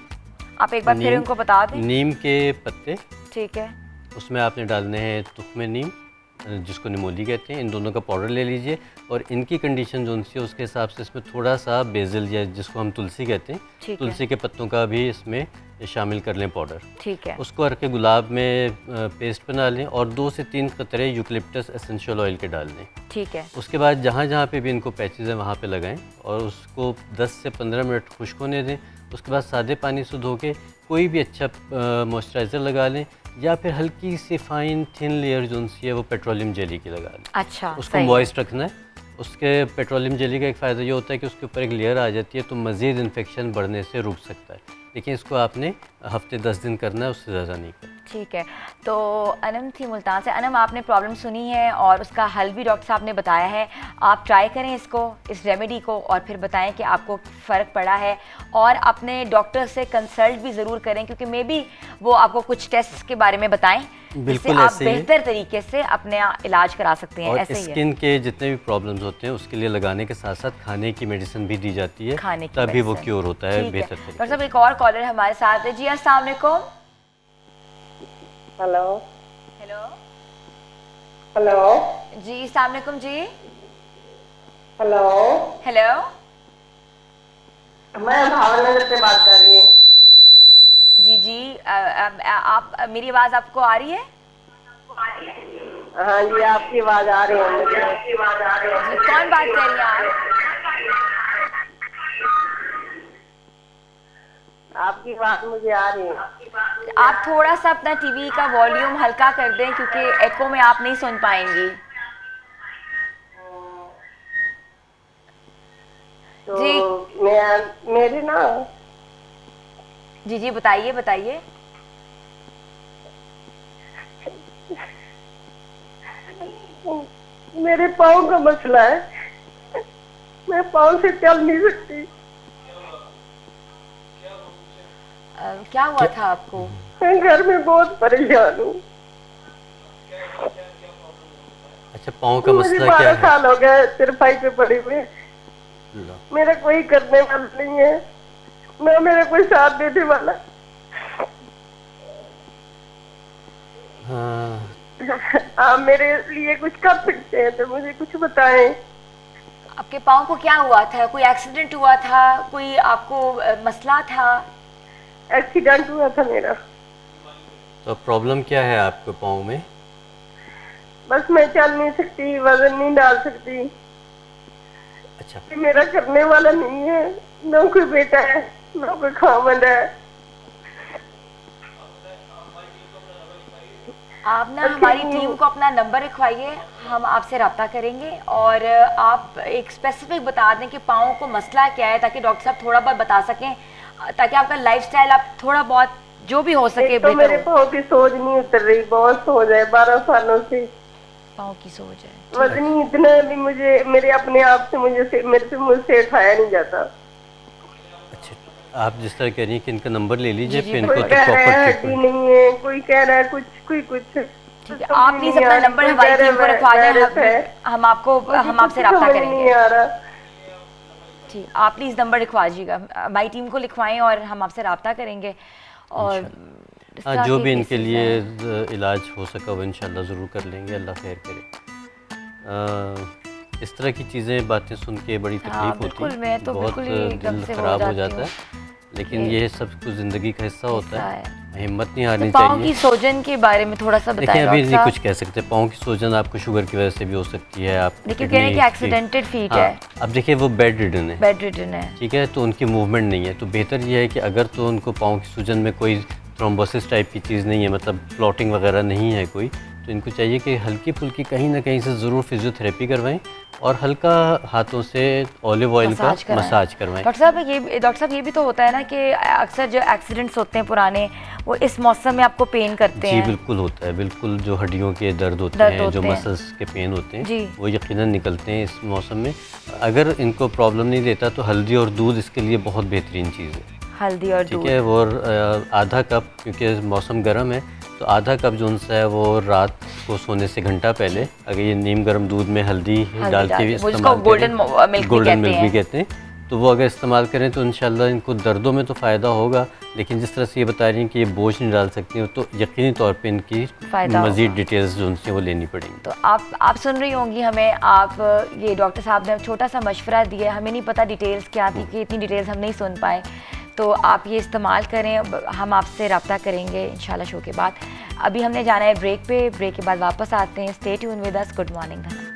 आप एक बार फिर उनको बता दें। नीम के पत्ते, ठीक है। उसमें आपने डालने हैं तुख्म नीम, जिसको निमोली कहते हैं, इन दोनों का पाउडर ले लीजिए। और इनकी कंडीशन जो सी है उसके हिसाब से इसमें थोड़ा सा बेसिल या जिसको हम तुलसी कहते हैं, ठीक है। तुलसी के पत्तों का भी इसमें शामिल कर लें पाउडर। ठीक है। उसको रख के गुलाब में पेस्ट बना लें और 2 से 3 कतरे यूकलिप्टस एसेंशियल ऑयल के डाल दें। ठीक है। उसके बाद जहाँ जहाँ पे भी इनको पैचेस हैं वहाँ पे लगाएं और उसको 10 से 15 मिनट खुश्क होने दें। उसके बाद सादे पानी से धो के कोई भी अच्छा मॉइस्चराइज़र लगा लें या फिर हल्की सी फाइन थिन लेयर जो सी है वो पेट्रोलियम जेली की लगा लें। अच्छा, उसको सही है। मॉइस्ट रखना है। उसके पेट्रोलियम जेली का एक फ़ायदा ये होता है कि उसके ऊपर एक लेयर आ जाती है तो मज़ीद इन्फेक्शन बढ़ने से रुक सकता है, लेकिन इसको आपने हफ्ते 10 दिन करना है, उससे ज़्यादा नहीं करना। ठीक है। तो अनम थी मुल्तान से। अनम, आपने प्रॉब्लम सुनी है और उसका हल भी डॉक्टर साहब ने बताया है। आप ट्राई करें इसको, इस रेमेडी को, और फिर बताएं कि आपको फ़र्क पड़ा है। और अपने डॉक्टर से कंसल्ट भी ज़रूर करें क्योंकि मे बी वो आपको कुछ टेस्ट के बारे में बताएं जिससे बिल्कुल आप ऐसे ही है। बेहतर तरीके से अपने इलाज करा सकते हैं। और ऐसे ही है। स्किन के जितने भी प्रॉब्लम्स होते हैं उसके लिए लगाने के साथ साथ खाने की मेडिसिन भी दी जाती है, खाने की तभी वो medicine। क्योर होता है ठीक बेहतर डॉक्टर तरीके साहब, एक और कॉलर हमारे साथ है। जी अस्सलाम वालेकुम। Hello hello. हेलो जी अस्सलाम वालेकुम जी। Hello, hello. मैं भावनगर से बात कर रही हूँ। जी जी, आप मेरी आवाज़ आपको आ रही है? हाँ जी, आपकी आवाज आ रही है मुझे। जी, कौन बात कर रही हैं आप? आपकी बात मुझे आ रही है। आप थोड़ा सा अपना टीवी का वॉल्यूम हल्का कर दें क्योंकि एको में आप नहीं सुन पाएंगी। तो जी। मेरी ना जी जी, बताइए बताइए। मेरे पाँव का मसला है, मैं पाँव से चल नहीं सकती। क्या हुआ था आपको? मैं घर में बहुत परेशान हूँ। अच्छा, पाँव का मुझे मसला क्या 12 है? साल हो गए तिरपाई पे पड़े हुए। लो। मेरा कोई करने वाला नहीं है, ना मेरा कोई साथ देने वाला। हाँ, आप मेरे लिए कुछ कर सकते हैं तो मुझे कुछ बताएं। आपके पाँव को क्या हुआ था? कोई एक्सीडेंट हुआ था? कोई आपको मसला था? एक्सीडेंट हुआ था मेरा। तो प्रॉब्लम क्या है आपके पाँव में? बस मैं चल नहीं सकती, वजन नहीं डाल सकती। अच्छा, कि मेरा करने वाला नहीं है, ना कोई बेटा है ना कोई खामद है। आप ना हमारी टीम को अपना नंबर लिखवाइए, हम आपसे रब्ता करेंगे और आप एक स्पेसिफिक बता दें कि पाँव को मसला क्या है ताकि डॉक्टर साहब थोड़ा बहुत बता सकें, ताकि आपका लाइफस्टाइल आप थोड़ा बहुत जो भी हो सके एक तो मेरे बेहतर हो। पाँव की सोज नहीं उतर रही, बहुत सोज है 12 सालों से। पाँव की सोच है। वजन ही इतना भी मुझे मेरे अपने आप से मुझसे उठाया नहीं जाता। अच्छा, आप जिस तरह कह रही हैं कि इनका नंबर ले लीजिए, जी, फिर कोई इनको तो कह रहा है प्रॉपर हड्डी ट्रीटमेंट। नहीं है, कोई कह रहा है कुछ कोई कुछ। ठीक है, आप प्लीज अपना नंबर हमारी टीम को रखवा दें, हम आपसे रब्ता करेंगे। आ रहा। ठीक, आप प्लीज नंबर लिखवाइएगा, हमारी टीम को लिखवाएं और हम आपसे रब्ता करेंगे। और इस हाँ, तरह जो के भी इनके cases लिए हैं। इलाज हो सका वो इंशाल्लाह ज़रूर कर लेंगे, अल्लाह खैर करे। इस तरह की चीज़ें बातें सुन के बड़ी हाँ, तकलीफ बिल्कुल, होती मैं तो बहुत बिल्कुल ही एकदम दिल से वो हो ख़राब हो जाती जाता हूँ। है, लेकिन ये ये सब कुछ ज़िंदगी का हिस्सा होता है, हिम्मत नहीं तो हारनी पाँव की चाहिए। सोजन के बारे में थोड़ा सा देखिए, बताएं अभी डॉक्टर नहीं कुछ साहब। कह सकते। पाँव की सूजन आपको शुगर की वजह से भी हो सकती है। आप लेकिन कह रहे हैं कि kidney एक्सीडेंटेड फीट हाँ, है, अब देखिए वो बेड रिडन है, बेड रिडन है। ठीक है, तो उनकी मूवमेंट नहीं है। तो बेहतर ये है कि अगर तो उनको पाँव की सूजन में कोई थ्रोम्बोसिस टाइप की चीज़ नहीं है, मतलब क्लॉटिंग वगैरह नहीं है कोई, तो तो इनको चाहिए कि हल्की फुल्की कहीं ना कहीं से ज़रूर फिजियोथेरेपी करवाएं और हल्का हाथों से ऑलिव ऑयल का मसाज करवाएं। डॉक्टर साहब ये भी तो होता है ना कि अक्सर जो एक्सीडेंट्स होते हैं पुराने, वो इस मौसम में आपको पेन करते हैं। जी बिल्कुल होता है, बिल्कुल जो हड्डियों के दर्द होते हैं, जो मसल्स के पेन होते हैं, वो यकीनन निकलते हैं इस मौसम में। अगर इनको प्रॉब्लम नहीं देता तो हल्दी और दूध इसके लिए बहुत बेहतरीन चीज़ है। हल्दी और दूध, ठीक है। और आधा कप, क्योंकि मौसम गर्म है तो आधा कप जो है वो रात को सोने से घंटा पहले अगर ये नीम गर्म दूध में हल्दी डाल के भी इस्तेमाल करें, गोल्डन मिल्क भी कहते हैं, तो वो अगर इस्तेमाल करें तो इंशाल्लाह इनको दर्दों में तो फ़ायदा होगा, लेकिन जिस तरह से ये बता रही हैं कि ये बोझ नहीं डाल सकती तो यकीनी तौर पे इनकी मज़ीद डिटेल्स जो उनसे वो लेनी पड़ेंगी। तो आप सुन रही होंगी हमें, आप ये डॉक्टर साहब ने छोटा सा मशवरा दिया, हमें नहीं पता डिटेल्स क्या थी कि इतनी डिटेल्स हम नहीं सुन पाए, तो आप ये इस्तेमाल करें। हम आपसे रब्ता करेंगे इंशाल्लाह शो के बाद। अभी हमने जाना है ब्रेक पे, ब्रेक के बाद वापस आते हैं। Stay tune with us. Good morning धनक।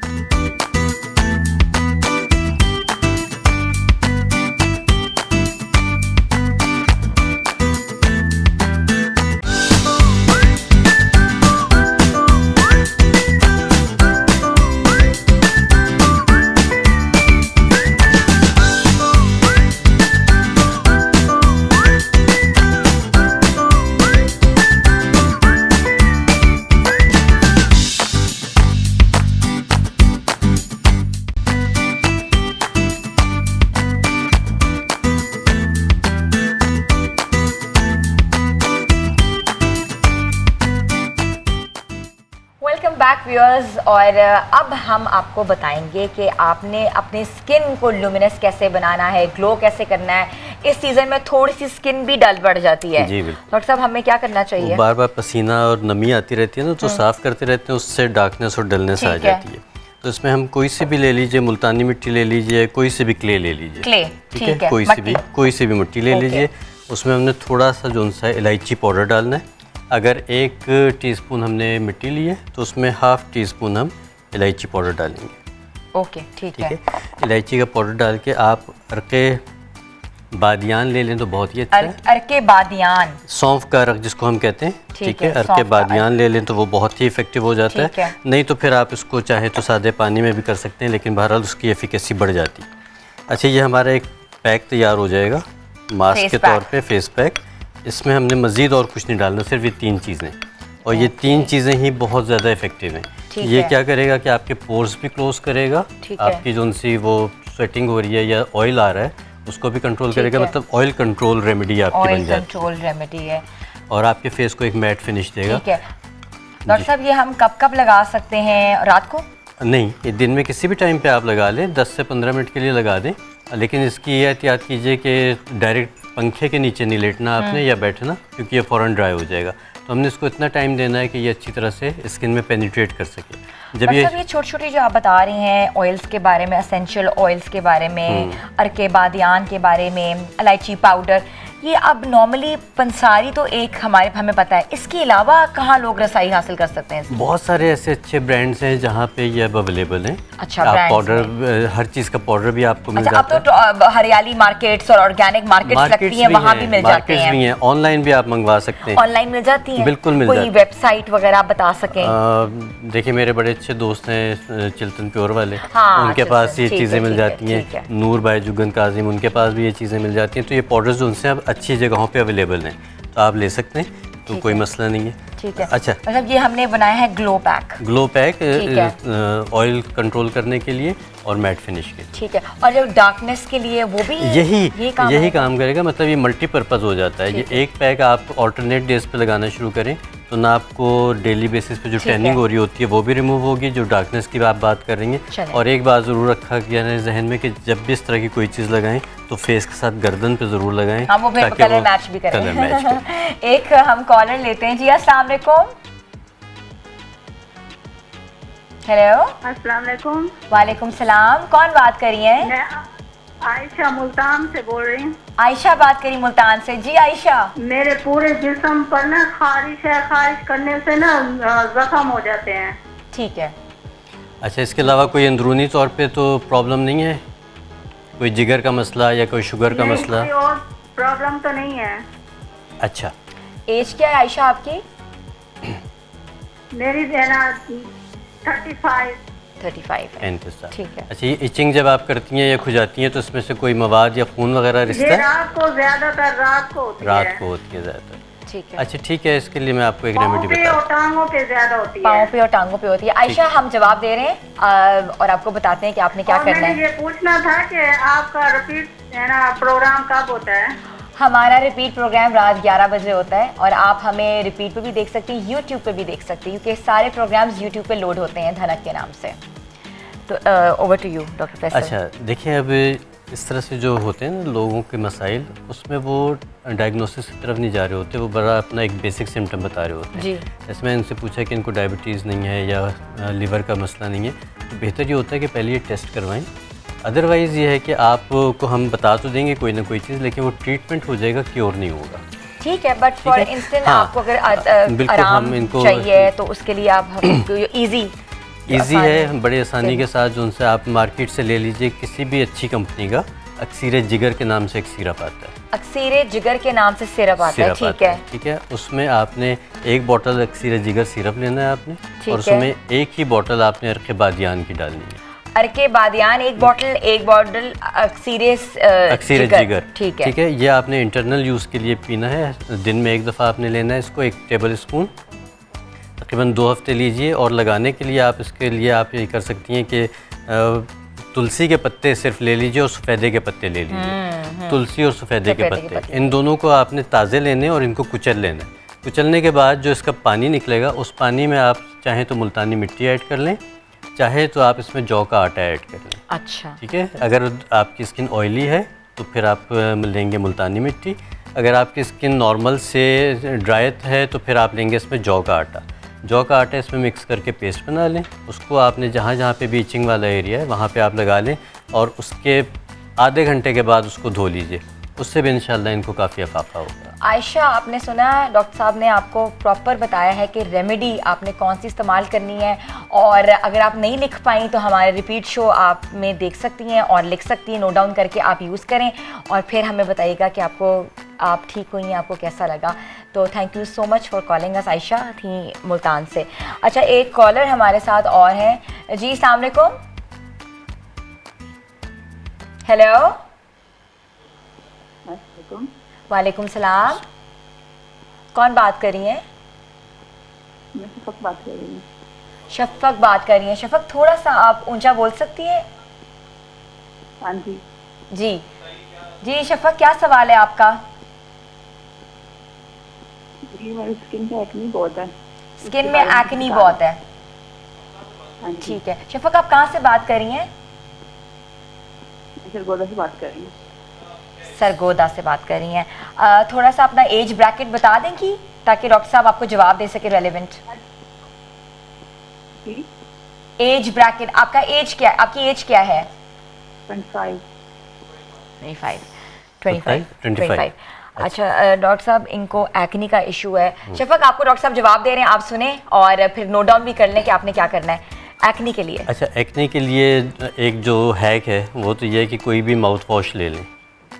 बैक व्यूअर्स, और अब हम आपको बताएंगे कि आपने अपने स्किन को लुमिनस कैसे बनाना है, ग्लो कैसे करना है। इस सीजन में थोड़ी सी स्किन भी डल पड़ जाती है। जी बिल्कुल। डॉक्टर साहब हमें क्या करना चाहिए? बार बार पसीना और नमी आती रहती है ना, तो साफ करते रहते हैं, उससे डार्कनेस और डलनेस आ जाती है। तो इसमें हम कोई सी भी ले लीजिए, मुल्तानी मिट्टी ले लीजिए, कोई सी भी क्ले ले लीजिए, क्ले, ठीक है, कोई सी भी मिट्टी ले लीजिए। उसमें हमने थोड़ा सा जो सा इलायची पाउडर डालना है। अगर 1 टीस्पून हमने मिट्टी ली है तो उसमें ½ टीस्पून हम इलायची पाउडर डालेंगे। ओके, ठीक है। इलायची का पाउडर डाल के आप अरके बादियान ले लें तो बहुत ही अच्छा है। अरके बादियान, सौंफ का अरक जिसको हम कहते हैं, ठीक है, अरके बादियान ले लें तो वो बहुत ही इफेक्टिव हो जाता है। नहीं तो फिर आप इसको चाहे तो सादे पानी में भी कर सकते हैं, लेकिन बहरहाल उसकी एफिकेसी बढ़ जाती है। अच्छा, ये हमारा एक पैक तैयार हो जाएगा मास्क के तौर पे, फेस पैक। इसमें हमने मज़ीद और कुछ नहीं डालना, सिर्फ ये 3 चीज़ें, और ये 3 चीज़ें ही बहुत ज़्यादा इफेक्टिव हैं। ये क्या करेगा कि आपके पोर्स भी क्लोज करेगा, आपकी जो सी वो स्वेटिंग हो रही है या ऑयल आ रहा है उसको भी कंट्रोल करेगा, मतलब ऑयल कंट्रोल रेमेडी आपकी बन जाती है। कंट्रोल रेमेडी है, और आपके फेस को एक मैट फिनिश देगा। ठीक है डॉक्टर साहब, ये हम कब लगा सकते हैं? रात को नहीं, ये दिन में किसी भी टाइम पे आप लगा लें, 10 से 15 मिनट के लिए लगा दें, लेकिन इसकी ये एहतियात कीजिए कि डायरेक्ट पंखे के नीचे नहीं लेटना आपने या बैठना, क्योंकि ये फ़ौरन ड्राई हो जाएगा। तो हमने इसको इतना टाइम देना है कि ये अच्छी तरह से स्किन में पेनिट्रेट कर सके। जब ये छोटी छोटी जो आप बता रही हैं ऑयल्स के बारे में, एसेंशियल ऑयल्स के बारे में, अरके बादियान के बारे में, इलायची पाउडर, ये अब नॉर्मली पंसारी तो एक हमें पता है, इसके अलावा कहाँ लोग रसाई हासिल कर सकते हैं? बहुत सारे ऐसे अच्छे ब्रांड्स हैं जहाँ पे ये अब अवेलेबल हैं। अच्छा, आप पाउडर, हर चीज़ का पाउडर भी आपको मिल जाता है। अब तो हरियाली मार्केट्स और ऑर्गेनिक मार्केट्स लगती हैं, वहाँ भी मिल जाते हैं। ऑनलाइन भी आप मंगवा सकते हैं। ऑनलाइन मिल जाती है, बिल्कुल मिल जाती है। कोई वेबसाइट वगैरह आप बता सकें? देखिए, मेरे बड़े अच्छे दोस्त हैं चिल्तन प्योर वाले, हाँ, उनके पास ये चीज़ें मिल जाती हैं। नूर बाय जुगन काजिम, उनके पास भी ये चीज़ें मिल जाती हैं। तो ये पाउडर्स जो उनसे अब अच्छी जगहों पे अवेलेबल हैं, तो आप ले सकते हैं, तो कोई मसला नहीं है। ठीक है। अच्छा, मतलब ये हमने बनाया है ग्लो पैक ऑयल कंट्रोल करने के लिए और मैट फिनिश के लिए। ठीक है। और जो डार्कनेस के लिए वो भी यही काम करेगा, मतलब ये मल्टीपर्पज़ हो जाता है। ये एक पैक आप ऑल्टरनेट डेज पे लगाना शुरू करें तो ना आपको डेली बेसिस पे जो टैनिंग हो रही होती है वो भी रिमूव होगी, जो डार्कनेस की आप बात कर रही हैं। और एक बात ज़रूर रखा गया है जहन में कि जब भी इस तरह की कोई चीज़ लगाएं तो फेस के साथ गर्दन पे ज़रूर लगाएं, वो कलर मैच भी करें। एक हम कॉलर लेते हैं जी। अस्सलाम वालेकुम। हेलो, अस्सलाम वालेकुम। वालेकुम सलाम। कौन बात कर रही है? मैं आयशा मुल्तान से बोल रही हूँ। आयशा बात करी मुल्तान से। जी आयशा। मेरे पूरे जिस्म पर ना खारिश है, खारिश करने से ना जख्म हो जाते हैं। ठीक है। अच्छा, इसके अलावा कोई अंदरूनी तौर पे तो प्रॉब्लम नहीं है? कोई जिगर का मसला या कोई शुगर का मसला? कोई और प्रॉब्लम तो नहीं है। अच्छा, एज क्या है आयशा आपकी? मेरी है ना 35। 35 है। एन के साथ। ठीक है। अच्छा, ये इचिंग जब आप करती हैं या खुजाती हैं तो इसमें से कोई मवाद या खून वगैरह रिश्ता ये है? रात को ज्यादातर रात को होती है। रात को होती है ज़्यादातर। ठीक है। अच्छा ठीक है, इसके लिए मैं आपको एक पाँव रेमेडी पे बता और टांगों पे ज्यादा होती है। पाँव पे और टांगों पे होती है। आयशा, हम जवाब दे रहे हैं और आपको बताते हैं कि आपने क्या और करना मैंने है। ये पूछना था कि आपका रिपीट है ना प्रोग्राम कब होता है? हमारा रिपीट प्रोग्राम रात 11 बजे होता है और आप हमें रिपीट पे भी देख सकते हैं, यूट्यूब पे भी देख सकते हैं, क्योंकि सारे प्रोग्राम्स यूट्यूब पे लोड होते हैं धनक के नाम से। तो over to you doctor Faisal. अच्छा देखिए, अब इस तरह से जो होते हैं ना लोगों के मसाइल, उसमें वो डायग्नोसिस की तरफ नहीं जा रहे होते, वो बड़ा अपना एक बेसिक सिम्टम बता रहे होते हैं। जी। जैसे मैंने इनसे पूछा कि इनको डायबिटीज़ नहीं है या लीवर का मसला नहीं है, तो बेहतर ये होता है कि पहले ये टेस्ट करवाएं। अदरवाइज़ ये है कि आपको हम बता तो देंगे कोई ना कोई चीज़, लेकिन वो ट्रीटमेंट हो जाएगा, क्योर नहीं होगा। ठीक है, बट फॉर ठीक है? इंस्टेंट हाँ, आपको अगर बिल्कुल आराम हम इनको चाहिए तो उसके लिए आप हमको ईजी है, बड़े आसानी के साथ जो उनसे आप मार्केट से ले लीजिए किसी भी अच्छी कंपनी का अक्सीर जिगर के नाम से एक सिरप आता है। अक्सीर जिगर के नाम से सिरप आता है। ठीक है। ठीक है, उसमें आपने एक बोतल अक्सीर जिगर सिरप लेना है आपने, ठीक और उसमें एक ही बोतल आपने अरके बादियान की डालनी है। अरके बादियान एक बॉटल अक्सीर जिगर। ठीक है। ठीक है, ये आपने इंटरनल यूज़ के लिए पीना है, दिन में एक दफ़ा आपने लेना है इसको, 1 टेबल स्पून, तकरीबन 2 हफ्ते लीजिए। और लगाने के लिए आप इसके लिए आप ये कर सकती हैं कि तुलसी के पत्ते सिर्फ ले लीजिए और सफ़ेदे के पत्ते ले लीजिए। तुलसी और सफ़ेदे के पत्ते, इन दोनों को आपने ताज़े लेने और इनको कुचल लेना है। कुचलने के बाद जो इसका पानी निकलेगा, उस पानी में आप चाहें तो मुल्तानी मिट्टी ऐड कर लें, चाहे तो आप इसमें जौ का आटा ऐड कर लें। अच्छा। ठीक है, अगर आपकी स्किन ऑयली है तो फिर आप लेंगे मुल्तानी मिट्टी, अगर आपकी स्किन नॉर्मल से ड्राइट है तो फिर आप लेंगे इसमें जौ का आटा। जौ का आटा इसमें मिक्स करके पेस्ट बना लें, उसको आपने जहाँ जहाँ पे भी इचिंग वाला एरिया है वहाँ पे आप लगा लें, और उसके आधे घंटे के बाद उसको धो लीजिए, उससे भी इंशाल्लाह इनको काफ़ी अफाफा होगा। आयशा, आपने सुना डॉक्टर साहब ने आपको प्रॉपर बताया है कि रेमेडी आपने कौन सी इस्तेमाल करनी है, और अगर आप नहीं लिख पाई तो हमारे रिपीट शो आप में देख सकती हैं और लिख सकती हैं, नोट डाउन करके आप यूज़ करें और फिर हमें बताइएगा कि आप ठीक हुई हैं, आपको कैसा लगा। तो thank you so much for calling us. Ayesha थी मुल्तान से। अच्छा, एक कॉलर हमारे साथ और हैं जी। अस्सलाम वालेकुम। हेलो। वालेकुम सलाम। कौन बात कर रही हैं? मैं शफक बात कर रही हूँ। शफक बात कर रही हैं। शफक, थोड़ा सा आप ऊंचा बोल सकती हैं? हाँ जी। जी जी शफक, क्या सवाल है आपका? जी, मेरी स्किन पे एक्नी बहुत है। स्किन में एक्नी बहुत है। हाँ जी। ठीक है शफक, आप कहाँ से बात कर रही हैं? मैं सरगोदा से बात कर रही हूँ। सरगोदा से बात कर रही हैं। थोड़ा सा अपना एज ब्रैकेट बता देंगी ताकि डॉक्टर साहब आपको जवाब दे सके रेलेवेंट। एज ब्रैकेट, आपका एज क्या है? आपकी एज क्या है? 25। अच्छा डॉक्टर साहब, इनको एक्नी का इशू है। शफक, आपको डॉक्टर साहब जवाब दे रहे हैं, आप सुने और फिर नोट डाउन भी कर लें कि आपने क्या करना है एक्नी के लिए। अच्छा, एक्नी के लिए एक जो हैक है वो तो ये है कि कोई भी माउथ वॉश ले लें।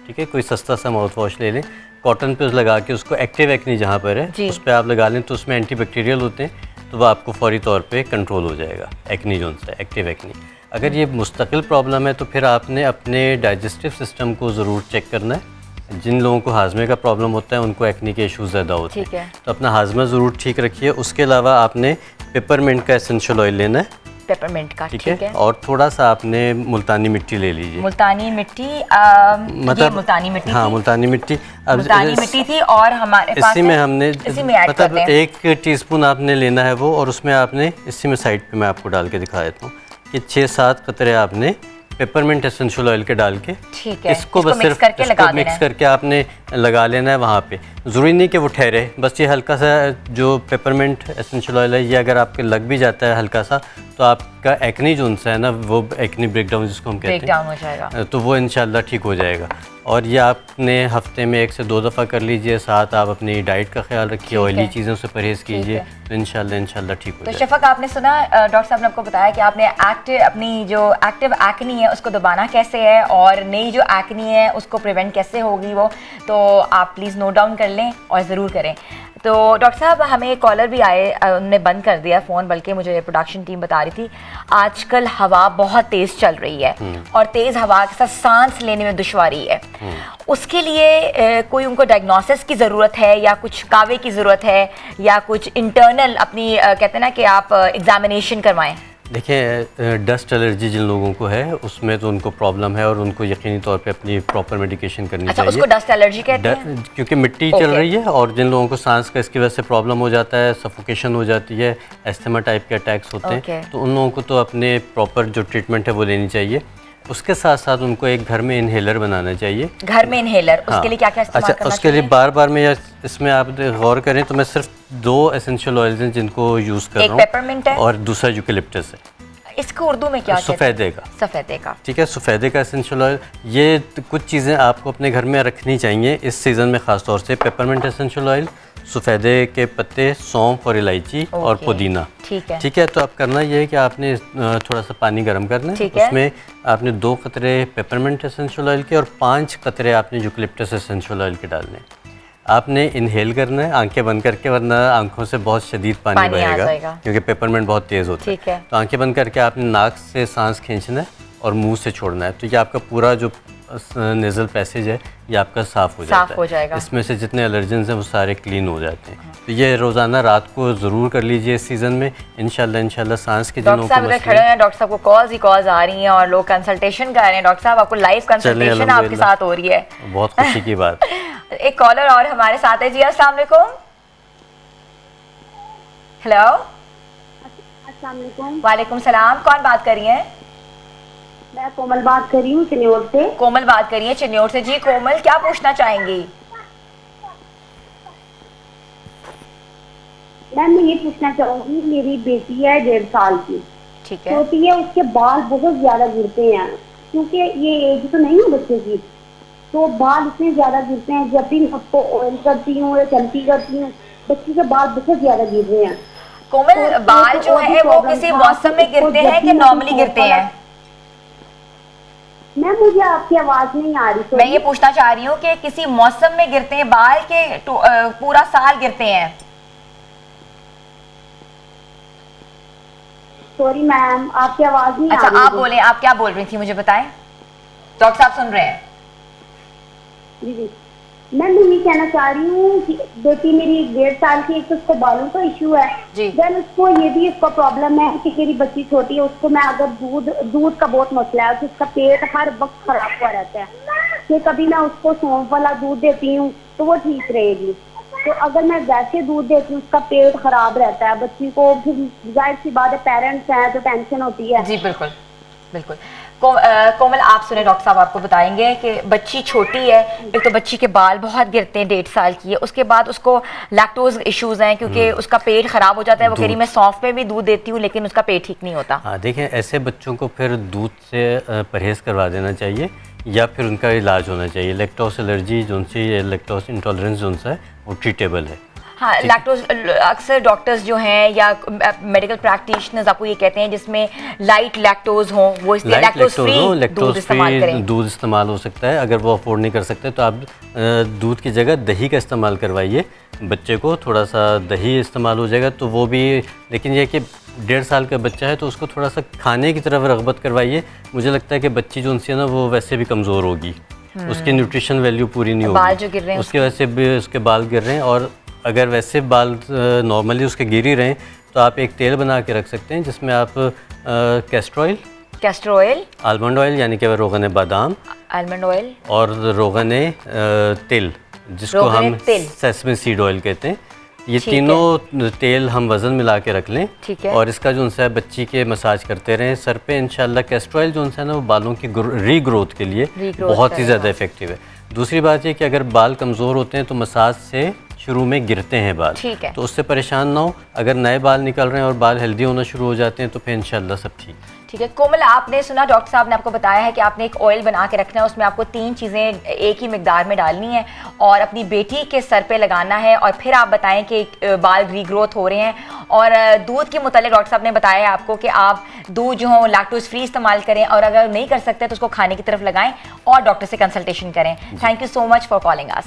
ठीक है, कोई सस्ता सा माउथ वॉश ले लें, कॉटन पे लगा के उसको एक्टिव एक्नी जहाँ पर है उस पर आप लगा लें, तो उसमें एंटीबैक्टीरियल होते हैं, तो वो आपको फौरी तौर पे कंट्रोल हो जाएगा एक्नी जो है एक्टिव एक्नी। अगर ये मुस्तकिल प्रॉब्लम है तो फिर आपने अपने डाइजेस्टिव सिस्टम को ज़रूर चेक करना है। जिन लोगों को हाजमे का प्रॉब्लम होता है उनको एक्नी के इशू ज़्यादा होते हैं, तो अपना हाजमा ज़रूर ठीक रखिए। उसके अलावा आपने पेपरमिंट का एसेंशियल ऑयल लेना है, पेपरमिंट का। ठीक है, और थोड़ा सा आपने मुल्तानी मिट्टी ले लीजिए। मुल्तानी मिट्टी मतलब मुल्तानी मिट्टी, हाँ मुल्तानी मिट्टी। अब मुल्तानी मिट्टी थी और हमारे पास इसी में हमने मतलब 1 टीस्पून आपने लेना है वो, और उसमें आपने इसी में साइड पे मैं आपको डाल के दिखा देता हूँ कि 6-7 कतरे आपने पेपरमिंट एसेंशियल ऑयल के डाल के, ठीक है, इसको बस सिर्फ मिक्स करके आपने लगा लेना है वहाँ पे। ज़रूरी नहीं कि वो ठहरे, बस ये हल्का सा जो पेपरमिंट एसेंशियल ऑयल है ये अगर आपके लग भी जाता है हल्का सा, तो आपका एक्नी जो उनसा है ना, वो एक्नी ब्रेकडाउन जिसको हम कहते हैं, हो जाएगा, तो वो इंशाल्लाह ठीक हो जाएगा। और ये आपने हफ्ते में 1 से 2 दफ़ा कर लीजिए। साथ आप अपनी डाइट का ख्याल रखिए, ऑयली चीज़ों से परहेज़ कीजिए, तो इंशाल्लाह ठीक हो तो जाएगा। शफक, आपने सुना डॉक्टर साहब ने आपको बताया कि आपने अपनी जो एक्टिव एक्नी है उसको दबाना कैसे है, और नई जो एक्नी है उसको प्रिवेंट कैसे होगी वो, तो आप प्लीज़ नोट डाउन कर लें और ज़रूर करें। तो डॉक्टर साहब हमें कॉलर भी आए, उन्होंने बंद कर दिया फ़ोन, बल्कि मुझे प्रोडक्शन टीम बता रही थी आजकल हवा बहुत तेज़ चल रही है और तेज़ हवा के साथ सांस लेने में दुश्वारी है। उसके लिए कोई उनको डायग्नोसिस की ज़रूरत है या कुछ कावे की ज़रूरत है या कुछ इंटरनल अपनी कहते हैं ना कि आप एग्जामिनेशन करवाएं? देखिए, डस्ट एलर्जी जिन लोगों को है उसमें तो उनको प्रॉब्लम है और उनको यकीनी तौर पे अपनी प्रॉपर मेडिकेशन करनी चाहिए। उसको डस्ट एलर्जी कहते हैं? क्योंकि मिट्टी चल रही है और जिन लोगों को सांस का इसकी वजह से प्रॉब्लम हो जाता है, सफोकेशन हो जाती है, एस्थमा टाइप के अटैक्स होते हैं, तो उन लोगों को तो अपने प्रॉपर जो ट्रीटमेंट है वो लेनी चाहिए। उसके साथ साथ उनको एक घर में इन्हेलर बनाना चाहिए। घर में इन्हेलर, उसके लिए क्या क्या इस्तेमाल करना उसके लिए बार बार मैं इसमें आप गौर करें तो मैं सिर्फ 2 एसेंशियल ऑयल्स हैं जिनको यूज़ कर रहा हूँ। एक पेपरमिंट है और दूसरा यूकेलिप्टस है। इसको उर्दू में क्या कहते हैं? सफ़ेदे का। सफ़ेदे का, ठीक है। सफ़ेदे का एसेंशियल ऑयल, ये कुछ चीज़ें आपको अपने घर में रखनी चाहिए इस सीज़न में ख़ास तौर से। पेपरमिंट एसेंशियल ऑयल, सफ़ेदे के पत्ते, सौंफ और इलायची और पुदीना। ठीक है। तो आप करना ये है कि आपने थोड़ा सा पानी गर्म करना है, उसमें आपने 2 कतरे पेपरमिंट एसेंशियल ऑयल के और 5 कतरे आपने यूकेलिप्टस एसेंशियल ऑयल के डालने हैं। आपने इनहेल करना है आंखें बंद करके, वरना आंखों से बहुत शदीद पानी बहेगा क्योंकि पेपरमिंट बहुत तेज़ होता है। तो आंखें बंद करके आपने नाक से सांस खींचना है और मुंह से छोड़ना है। तो ये आपका पूरा जो नेज़ल पैसेज है ये आपका साफ़ हो जाएगा। इसमें से जितने एलर्जेंस हैं वो सारे क्लीन हो जाते हैं। तो ये रोज़ाना रात को ज़रूर कर लीजिए इस सीज़न में। इंशाल्लाह सांस के जिनों को मसले खड़े हैं, डॉक्टर साहब को कॉल्स ही कॉल्स आ रही हैं और लोग कंसल्टेशन कर रहे हैं। डॉक्टर साहब आपको लाइव कंसल्टेशन आपके साथ हो रही है, बहुत खुशी की बात। एक कॉलर और हमारे साथ है जी। अस्सलाम वालेकुम। हेलो। अस्सलाम वालेकुम। वालेकुम सलाम। कौन बात कर रही हैं? मैं कोमल बात कर रही हूँ चिन्नौर से। कोमल बात कर रही है चिन्नौर से। जी कोमल, क्या पूछना चाहेंगी? मैम मैं ये पूछना चाहूंगी, मेरी बेटी है 1.5 साल की, ठीक है, छोटी है, उसके बाल बहुत ज्यादा गिरते हैं क्योंकि ये एज तो नहीं है बच्चे की, तो बाल इतने ज्यादा गिरते हैं। जब भी मैं उसको ऑयल करती हूँ या चमकी करती हूँ, बच्चे के बाल बहुत ज्यादा गिर रहे हैं। कोमल, तो बाल जो है वो किसी मौसम में गिरते हैं कि नॉर्मली गिरते हैं? मैम मुझे आपकी आवाज नहीं आ रही। मैं ये पूछना चाह रही हूँ कि किसी मौसम में गिरते हैं बाल के पूरा साल गिरते हैं? सॉरी मैम, आपकी आवाज नहीं आ रही। अच्छा, आप बोले, आप क्या बोल रही थी मुझे बताएं। डॉक्टर साहब सुन रहे हैं। जी मैम मैं ये कहना चाह रही हूँ कि बेटी मेरी 1.5 साल की, एक तो उसको बालों का इशू है, देन उसको ये भी इसका प्रॉब्लम है कि मेरी बच्ची छोटी है, उसको मैं अगर दूध का बहुत मसला है, उसका पेट हर वक्त खराब हुआ रहता है कि कभी मैं उसको सौंफ वाला दूध देती हूँ तो वो ठीक रहेगी, तो अगर मैं वैसे दूध देती हूँ उसका पेट खराब रहता है बच्ची को। फिर जाहिर सी बात है, पेरेंट्स हैं तो टेंशन होती है। जी बिल्कुल बिल्कुल। कोमल, आप सुने, डॉक्टर साहब आपको बताएंगे कि बच्ची छोटी है, एक तो बच्ची के बाल बहुत गिरते हैं, 1.5 साल की है, उसके बाद उसको लैक्टोज इश्यूज हैं क्योंकि उसका पेट खराब हो जाता है। वो कह रही मैं सौंफ में भी दूध देती हूँ लेकिन उसका पेट ठीक नहीं होता। हाँ देखें, ऐसे बच्चों को फिर दूध से परहेज़ करवा देना चाहिए या फिर उनका इलाज होना चाहिए। लैक्टोज एलर्जी जो सी, लैक्टोज इंटॉलरेंस जो सा है वो ट्रीटेबल है। हाँ, लैक्टोज अक्सर डॉक्टर्स जो हैं या मेडिकल प्रैक्टिशनर्स आपको ये कहते हैं जिसमें लाइट लैक्टोज हो, वो इसलिए लैक्टोज फ्री दूध इस्तेमाल करें। दूध इस्तेमाल हो सकता है। अगर वो अफोर्ड नहीं कर सकते तो आप दूध की जगह दही का इस्तेमाल करवाइए बच्चे को। थोड़ा सा दही इस्तेमाल हो जाएगा तो वो भी, लेकिन ये कि 1.5 साल का बच्चा है तो उसको थोड़ा सा खाने की तरफ रग़बत करवाइए। मुझे लगता है कि बच्ची जो उनसे ना वो वैसे भी कमज़ोर होगी, उसकी न्यूट्रिशन वैल्यू पूरी नहीं होगी, बाल जो गिर रहे हैं उसकी वजह से भी उसके बाल गिर रहे हैं। और अगर वैसे बाल नॉर्मली उसके गिर ही रहे हैं तो आप एक तेल बना के रख सकते हैं जिसमें आप कैस्टर ऑयल, आलमंड ऑयल यानी कि रोगन बादाम, आलमंड ऑयल और रोगन तिल जिसको हम सेसमे सीड ऑयल कहते हैं, ये तीनों तेल हम वज़न मिला के रख लें। ठीक है। और इसका जो है बच्ची के मसाज करते रहें सर पे। इंशाल्लाह कैस्टर ऑयल जो है ना वो बालों की रीग्रोथ के लिए बहुत ही ज़्यादा इफेक्टिव है। दूसरी बात ये कि अगर बाल कमज़ोर होते हैं तो मसाज से शुरू में गिरते हैं बाल, ठीक है, तो उससे परेशान ना हो। अगर नए बाल निकल रहे हैं और बाल हेल्दी होना शुरू हो जाते हैं तो फिर इंशाल्लाह सब ठीक। ठीक है कोमल, आपने सुना डॉक्टर साहब ने आपको बताया है कि आपने एक ऑयल बना के रखना है, उसमें आपको 3 चीज़ें एक ही मिकदार में डालनी है और अपनी बेटी के सर पे लगाना है, और फिर आप बताएं कि बाल रीग्रोथ हो रहे हैं। और दूध के मुतालिक डॉक्टर साहब ने बताया है आपको कि आप दूध जो हो लैक्टोज फ्री इस्तेमाल करें, और अगर नहीं कर सकते तो उसको खाने की तरफ लगाएं और डॉक्टर से कंसल्टेशन करें। Thank you so much for calling us.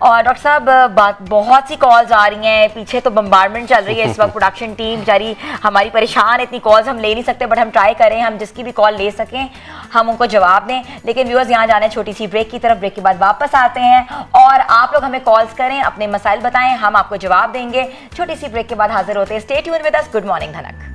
और डॉक्टर साहब बहुत सी कॉल्स आ रही हैं, पीछे तो बम्बार्डमेंट चल रही है इस वक्त, प्रोडक्शन टीम बेचारी हमारी परेशान है, इतनी कॉल्स हम ले नहीं सकते, बट हम ट्राई करें हम जिसकी भी कॉल ले सकें हम उनको जवाब दें। लेकिन व्यूअर्स यहाँ जाना है छोटी सी ब्रेक की तरफ, ब्रेक के बाद वापस आते हैं और आप लोग हमें कॉल्स करें, अपने मसाइल बताएं, हम आपको जवाब देंगे। छोटी सी ब्रेक के बाद हाजिर होते हैं। Stay tune with us. Good morning धनक।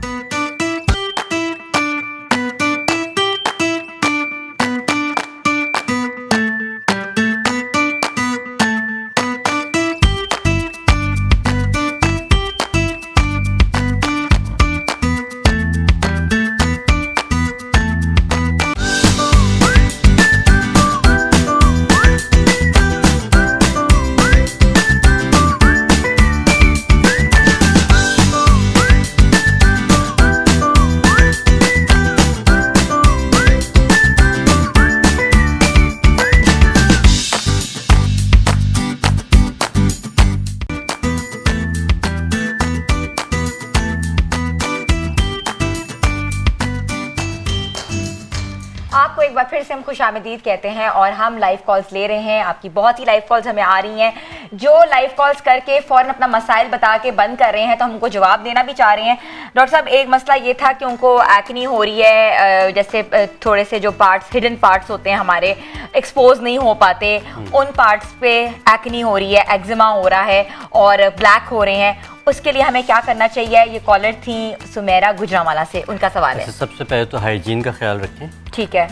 आपको एक बार फिर से हम खुशामदीद कहते हैं और हम लाइव कॉल्स ले रहे हैं। आपकी बहुत ही लाइव कॉल्स हमें आ रही हैं, जो लाइव कॉल्स करके फ़ौरन अपना मसाइल बता के बंद कर रहे हैं, तो हम उनको जवाब देना भी चाह रहे हैं। डॉक्टर साहब एक मसला ये था कि उनको एक्नी हो रही है, जैसे थोड़े से जो पार्ट्स हिडन पार्ट्स होते हैं हमारे एक्सपोज नहीं हो पाते, उन पार्ट्स पे एक्नी हो रही है, एक्जिमा हो रहा है और ब्लैक हो रहे हैं, उसके लिए हमें क्या करना चाहिए? ये कॉलर थी सुमेरा गुजरांवाला से, उनका सवाल है। सबसे पहले तो हाइजीन का ख्याल रखें। ठीक है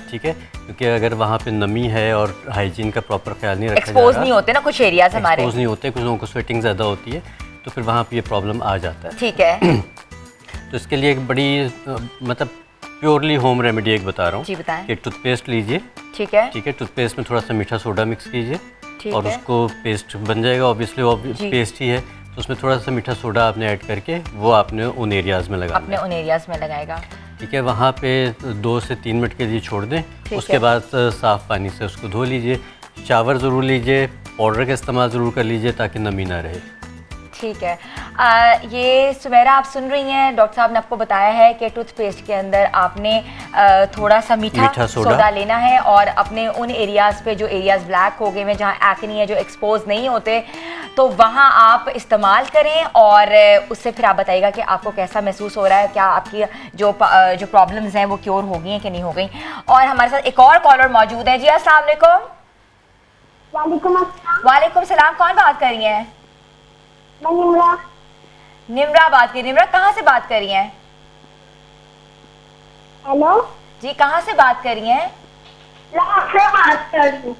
क्योंकि अगर वहाँ पे नमी है और हाइजीन का प्रॉपर ख्याल नहीं रखा जा रहा, एक्सपोज नहीं होते ना कुछ एरियाज हमारे, एक्सपोज नहीं होते, कुछ लोगों को स्वेटिंग ज़्यादा होती है, तो फिर वहाँ पे ये प्रॉब्लम आ जाता है। ठीक है तो इसके लिए एक बड़ी मतलब प्योरली होम रेमेडी एक बता रहा हूँ। जी बताएं। कि टूथपेस्ट लीजिए। ठीक है टूथपेस्ट में थोड़ा सा मीठा सोडा मिक्स कीजिए और है। उसको पेस्ट बन जाएगा, ऑब्वियसली पेस्ट ही है, तो उसमें थोड़ा सा मीठा सोडा आपने ऐड करके वो आपने उन एरियाज़ में लगाना अपने उन एरियाज में लगाएगा। ठीक है, वहाँ पे 2 से 3 मिनट के लिए छोड़ दें, उसके बाद साफ़ पानी से उसको धो लीजिए, शावर ज़रूर लीजिए, पाउडर का इस्तेमाल ज़रूर कर लीजिए ताकि नमी ना रहे। ठीक है ये सुमेरा आप सुन रही हैं, डॉक्टर साहब ने आपको बताया है कि टूथपेस्ट के अंदर आपने थोड़ा सा मीठा सोडा लेना है और अपने उन एरियाज़ पे जो एरियाज़ ब्लैक हो गए हैं, जहाँ एक्नी है, जो एक्सपोज नहीं होते, तो वहाँ आप इस्तेमाल करें और उससे फिर आप बताइएगा कि आपको कैसा महसूस हो रहा है, क्या आपकी जो प्रॉब्लम्स हैं वो क्योर हो गई हैं कि नहीं हो गई। और हमारे साथ एक और कॉलर मौजूद है। जी अस्सलाम वालेकुम। वालेकुम सलाम, कौन बात कर रही हैं? निम्रा बात कर। निम्रा कहाँ से बात कर रही हैं? हेलो जी कहाँ से बात कर रही हैं? लाहौर से बात कर रही हूँ।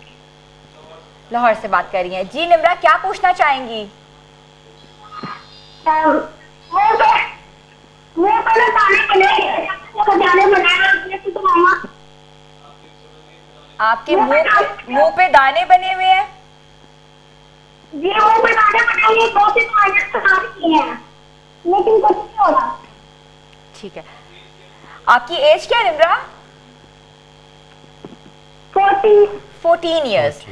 लाहौर से बात कर रही हैं। जी निम्रा क्या पूछना चाहेंगी? आपके मुंह पे दाने बने हुए हैं? जी मुंह पे दाने बने हुए, 2 से 5 इस्तेमाल किए हैं लेकिन कुछ नहीं हो रहा। ठीक है, आपकी एज क्या है निम्रा? 14 इयर्स।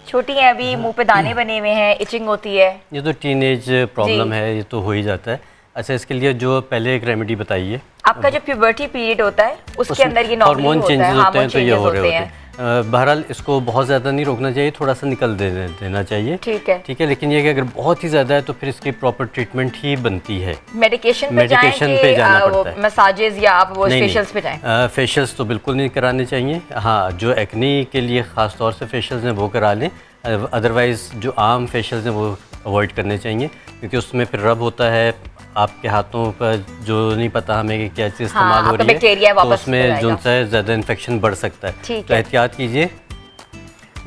छोटी है अभी, मुंह पे दाने बने हुए हैं, इचिंग होती है। ये तो टीनेज प्रॉब्लम है, ये तो हो ही जाता है। अच्छा, इसके लिए जो पहले एक रेमेडी बताइए, आपका जो प्यूबर्टी पीरियड होता है उसके अंदर ये नॉर्मली हार्मोन चेंजेस होते हैं, तो ये हो रहे होते हैं। बहरहाल इसको बहुत ज़्यादा नहीं रोकना चाहिए, थोड़ा सा निकल देना चाहिए। ठीक है, लेकिन ये कि अगर बहुत ही ज़्यादा है तो फिर इसकी प्रॉपर ट्रीटमेंट ही बनती है। मेडिकेशन पे जाना पड़ता है, मसाजेस या आप वो फेशियल्स पे जाएं? फेशियल्स तो बिल्कुल नहीं कराने चाहिए। हाँ, जो एक्नी के लिए ख़ास तौर से फेशियल्स हैं वो करा लें, अदरवाइज़ जो आम फेशियल्स हैं वो अवॉइड करने चाहिए, क्योंकि उसमें फिर रब होता है आपके हाथों पर, जो नहीं पता हमें कि क्या चीज़ इस्तेमाल हो रही है, तो उसमें जो सा है ज़्यादा इन्फेक्शन बढ़ सकता है। तो एहतियात कीजिए।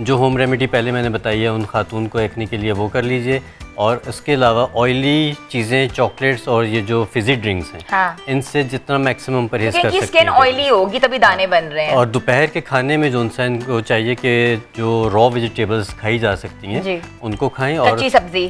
जो होम रेमेडी पहले मैंने बताई है उन खातून को एक्ने के लिए वो कर लीजिए, और इसके अलावा ऑयली चीज़ें, चॉकलेट्स और ये जो फिजी ड्रिंक्स हैं, हाँ। इनसे जितना मैक्सिमम परहेज कर सकते हैं। स्किन ऑयली होगी तभी दाने बन रहे हैं। और दोपहर के खाने में जो उनसे इनको चाहिए कि जो रॉ वेजिटेबल्स खाई जा सकती हैं उनको खाएं, और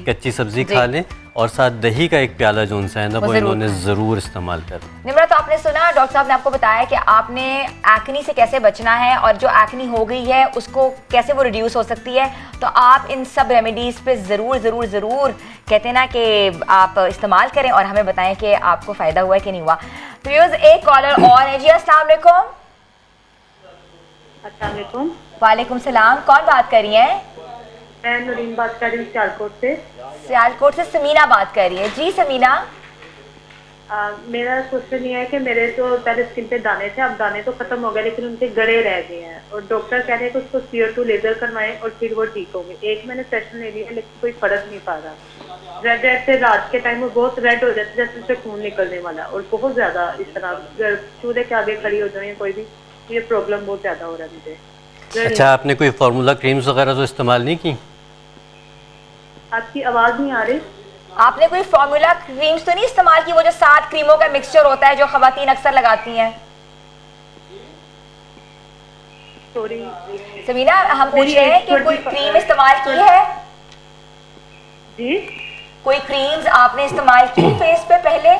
कच्ची सब्जी खा लें, और साथ दही का एक प्याला जो उनसे है ना, वो ज़रूर इन्होंने ज़रूर इस्तेमाल करना। निम्रा, तो आपने सुना डॉक्टर साहब ने आपको बताया कि आपने एक्नी से कैसे बचना है और जो एक्नी हो गई है उसको कैसे वो रिड्यूस हो सकती है। तो आप इन सब रेमेडीज़ पे ज़रूर ज़रूर ज़रूर कहते हैं ना कि आप इस्तेमाल करें और हमें बताएं कि आपको फ़ायदा हुआ है कि नहीं हुआ। तो व्यूअर्स, एक कॉलर और है जी। अस्सलाम वालेकुम। अस्सलाम वालेकुम। वालेकुम सलाम। कौन बात कर रही हैं? मैं नूरीन बात कर रही हूँ सियालकोट से। सियालकोट से समीना बात कर रही है। जी समीना। मेरा क्वेश्चन ये है कि मेरे जो पहले स्किन पे दाने थे, अब दाने तो खत्म हो गए लेकिन उनके गड़े रह गए हैं और डॉक्टर कह रहे हैं कि उसको CO2 लेजर करवाएं और फिर वो ठीक होंगे। एक मैंने सेशन ले लिया लेकिन कोई फर्क नहीं पा रहा। रेड रेड से रात के टाइम वो बहुत रेड हो जाते जैसे उससे खून निकलने वाला और बहुत ज्यादा इस तरह चूल्हे के आगे खड़ी हो जाए कोई भी, ये प्रॉब्लम बहुत ज्यादा हो रहा है मुझे। अच्छा, आपने कोई फार्मूला क्रीम्स वगैरह तो इस्तेमाल नहीं की? आपकी आवाज नहीं आ रही। आपने कोई फॉर्मूला क्रीम्स तो नहीं इस्तेमाल की, वो जो 7 क्रीमों का मिक्सचर होता है जो खवातीन अक्सर लगाती हैं? सॉरी समीना, हम पूछ रहे हैं कि कोई क्रीम इस्तेमाल की है? जी कोई क्रीम्स आपने इस्तेमाल की फेस पे पहले?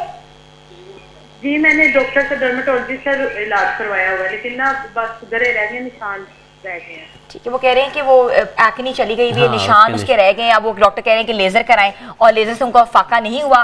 जी, मैंने डॉक्टर से डर्मेटोलॉजिस्ट से इलाज करवाया हुआ है लेकिन ना बस गरे रह गए, निशान रह गए हैं। ठीक है, वो कह रहे हैं कि वो एक्नी चली गई हुई है, हाँ, निशान उसके रह गए हैं। अब वो डॉक्टर कह रहे हैं कि लेजर कराएं और लेजर से उनको फाका नहीं हुआ।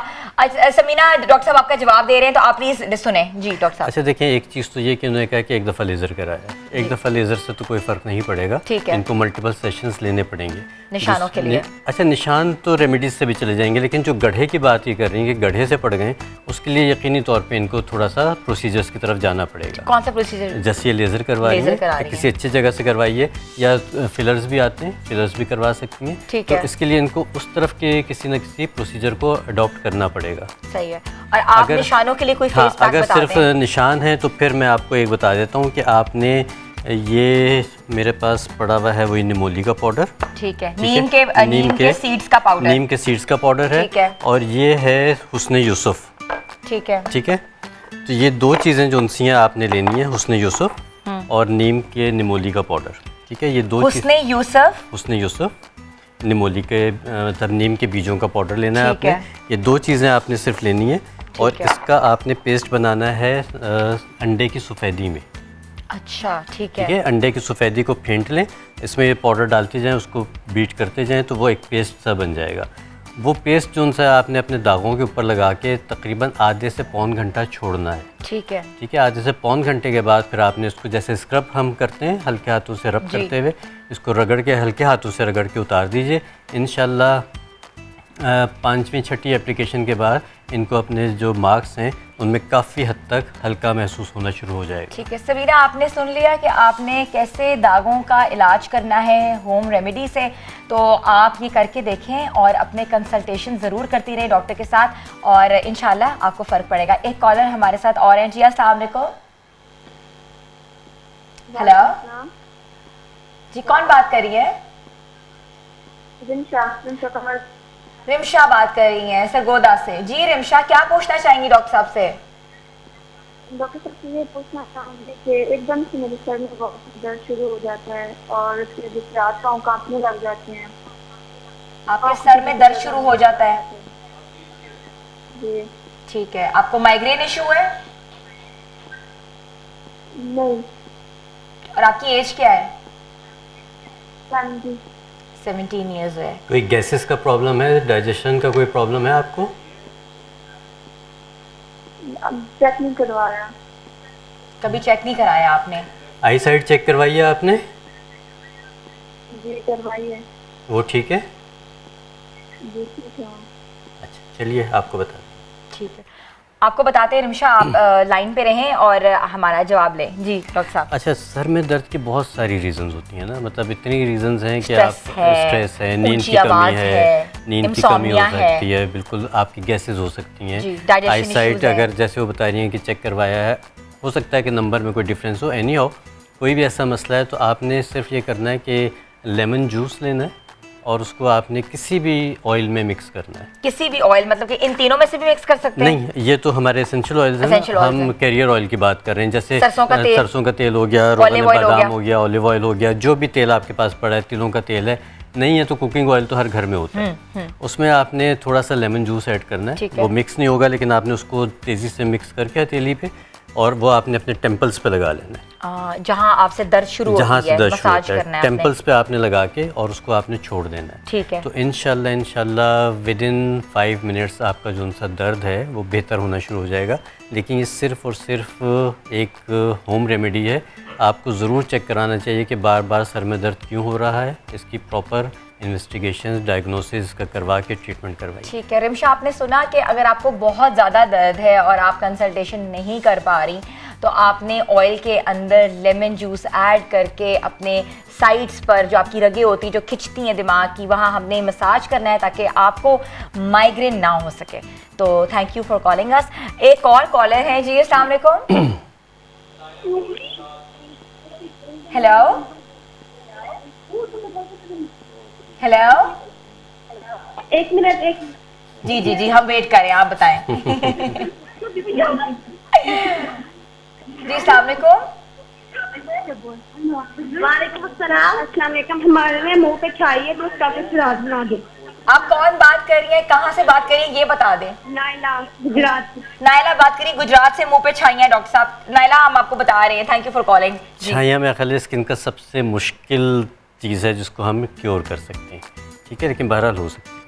समीना, डॉक्टर साहब आपका जवाब दे रहे हैं तो आप प्लीज सुने। जी डॉक्टर साहब। अच्छा देखिए, एक चीज़ तो ये कि उन्होंने कहा कि एक दफ़ा लेज़र कराया, एक दफ़ा लेज़र से तो कोई फ़र्क नहीं पड़ेगा। ठीक है। इनको मल्टीपल सेशंस लेने पड़ेंगे निशानों के लिए। अच्छा, निशान तो रेमेडीज से भी चले जाएंगे, लेकिन जो गड्ढे की बात ये कर रही हैं कि गड्ढे से पड़ गए, उसके लिए यकीनी तौर पे इनको थोड़ा सा प्रोसीजर्स की तरफ जाना पड़ेगा। कौन सा प्रोसीजर? जैसे ये लेज़र करवाइए, किसी अच्छी जगह से करवाइए, या फिलर्स भी आते हैं, फिलर्स भी करवा सकती हैं। ठीक तो है। इसके लिए इनको उस तरफ के किसी न किसी प्रोसीजर को अडॉप्ट करना पड़ेगा। सही है। और आप निशानों के लिए कोई फेस पैक अगर बता सिर्फ दें? निशान है तो फिर मैं आपको एक बता देता हूँ कि आपने ये मेरे पास पड़ा हुआ है वही निमोली का पाउडर। ठीक है। नीम के सीड्स का पाउडर। नीम के सीड्स का पाउडर है। ठीक है। और ये है हुस्न यूसुफ। ठीक है। ठीक है, तो ये दो चीज़ें जो उनसी हैं आपने लेनी है, हुस्न यूसुफ और नीम के निमोली का पाउडर। ठीक है, ये दो हुस्न यूसुफ निमोली के मतलब नीम के बीजों का पाउडर लेना है आपने। ये दो चीज़ें आपने सिर्फ लेनी है और इसका आपने पेस्ट बनाना है अंडे की सफ़ेदी में। अच्छा, ठीक ठीक है, अंडे की सफ़ेदी को फेंट लें, इसमें ये पाउडर डालते जाएं, उसको बीट करते जाएं तो वो एक पेस्ट सा बन जाएगा। वो पेस्ट जो सा आपने अपने दागों के ऊपर लगा के तकरीबन आधे से पौन घंटा छोड़ना है। ठीक है। ठीक है, आधे से पौन घंटे के बाद फिर आपने इसको जैसे स्क्रब हम करते हैं हल्के हाथों से रब करते हुए, इसको रगड़ के हल्के हाथों से रगड़ के उतार दीजिए। इंशाल्लाह 5वीं 6ठी एप्लीकेशन के बाद इनको अपने जो मार्क्स हैं उनमें काफ़ी हद तक हल्का महसूस होना शुरू हो जाएगा। ठीक है समीना, आपने सुन लिया कि आपने कैसे दागों का इलाज करना है होम रेमेडी से। तो आप ये करके देखें और अपने कंसल्टेशन ज़रूर करती रहे डॉक्टर के साथ और इंशाल्लाह आपको फ़र्क पड़ेगा। एक कॉलर हमारे साथ और हैं जी। अस्सलाम वालेकुम। हेलो जी, कौन बात कर रही है? रिमशा बात कर रही हैं सरगोदा से। जी रिमशा, क्या पूछना चाहेंगी डॉक्टर साहब से? डॉक्टर साहब से ये पूछना चाहूँगी कि एकदम से मेरे सर में बहुत दर्द शुरू हो जाता है और उसके जिससे हाथ पाँव कांपने लग जाते हैं। आपके सर में दर्द शुरू हो जाता है? जी। ठीक है। आपको माइग्रेन इशू है? नहीं। और आपकी एज क्या है? 17 ईयर्स है। कोई गैसेस का प्रॉब्लम है, डाइजेशन का कोई प्रॉब्लम है आपको? अब चेक नहीं करवाया। कभी चेक नहीं कराया आपने? आई साइड चेक करवाइए आपने? जी करवाइए। वो ठीक है? जी ठीक है। अच्छा चलिए आपको बता। ठीक है, आपको बताते हैं रिमशा, आप लाइन पे रहें और हमारा जवाब लें। जी डॉक्टर साहब। अच्छा, सर में दर्द की बहुत सारी रीजंस होती हैं ना, मतलब इतनी रीजंस हैं कि आप स्ट्रेस है, नींद की कमी है, नींद की कमी हो सकती है, बिल्कुल आपकी गैसेस हो सकती हैं, आई साइट अगर जैसे वो बता रही हैं कि चेक करवाया है, हो सकता है कि नंबर में कोई डिफरेंस हो। एनी हो, कोई भी ऐसा मसला है तो आपने सिर्फ ये करना है कि लेमन जूस लेना है और उसको आपने किसी भी ऑयल में मिक्स करना है। किसी भी ऑयल मतलब कि इन तीनों में से भी मिक्स कर सकते हैं? नहीं, ये तो हमारे एसेंशियल ऑयल्स हैं Essential ना, oils हम हैं। कैरियर ऑयल की बात कर रहे हैं, जैसे सरसों का तेल हो गया, रोगन olive oil हो बादाम गया। हो गया, ऑलिव ऑयल हो गया, जो भी तेल आपके पास पड़ा है, तिलों का तेल है, नहीं है तो कुकिंग ऑयल तो हर घर में होता है। उसमें आपने थोड़ा सा लेमन जूस ऐड करना ठीक है, है। वो मिक्स नहीं होगा लेकिन आपने उसको तेज़ी से मिक्स करके हथेली पे, और वो आपने अपने टेम्पल्स पे लगा लेना है, जहाँ आपसे दर्द शुरू जहाँ होती से है, दर्द शुरू मसाज होता करना है, है आपने। टेम्पल्स पे आपने लगा के और उसको आपने छोड़ देना है। ठीक है। तो इंशाल्लाह विद इन 5 मिनट्स आपका जो सा दर्द है वो बेहतर होना शुरू हो जाएगा। लेकिन ये सिर्फ़ और सिर्फ एक होम रेमेडी है, आपको ज़रूर चेक कराना चाहिए कि बार बार सर में दर्द क्यों हो रहा है, इसकी प्रॉपर इन्वेस्टिगेशन डायग्नोसिस का करवा के ट्रीटमेंट करवाइए। ठीक है। रिमशा, आपने सुना कि अगर आपको बहुत ज़्यादा दर्द है और आप कंसल्टेशन नहीं कर पा रही तो आपने ऑयल के अंदर लेमन जूस ऐड करके अपने साइड्स पर जो आपकी रगें होती जो खिंचती हैं दिमाग की, वहाँ हमने मसाज करना है ताकि आपको माइग्रेन ना हो सके। तो thank you for calling us. एक और कॉलर है जी, अस्सलाम वालेकुम। हेलो हेलो, एक मिनट। जी जी जी, हम वेट कर रहे हैं, आप बताएं। जी अस्सलाम वालेकुम। वालेकुम अस्सलाम। अस्सलाम वालेकुम। हमारे मुंह पे छाई है तो उसका कुछ इलाज बना दो। आप कौन बात कर रही हैं, कहाँ से बात कर रही हैं, ये बता दें। नाइला, गुजरात। नाइला बात करी, गुजरात से। मुंह पे छाइयाँ डॉक्टर साहब। नाइला, हम आपको बता रहे हैं, थैंक यू फॉर कॉलिंग। छाइयाँ मेरे ख्याल स्किन का सबसे मुश्किल चीज़ है जिसको हम क्योर कर सकते हैं, ठीक है, लेकिन बहरहाल हो सकती है।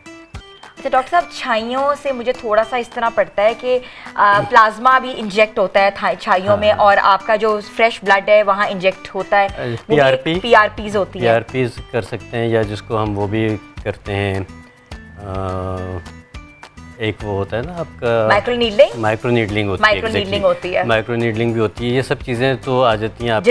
अच्छा डॉक्टर साहब, छाइयों से मुझे थोड़ा सा इस तरह पड़ता है कि प्लाज्मा भी इंजेक्ट होता है छाइयों में, और आपका जो फ्रेश ब्लड है वहाँ इंजेक्ट होता है। पीआरपीज होती है। पीआरपीज कर सकते हैं, या जिसको हम वो भी करते हैं, एक वो होता है ना आपका माइक्रो नीडलिंग होती है, माइक्रो नीडलिंग भी होती है। ये सब चीज़ें तो आ जाती हैं आपकी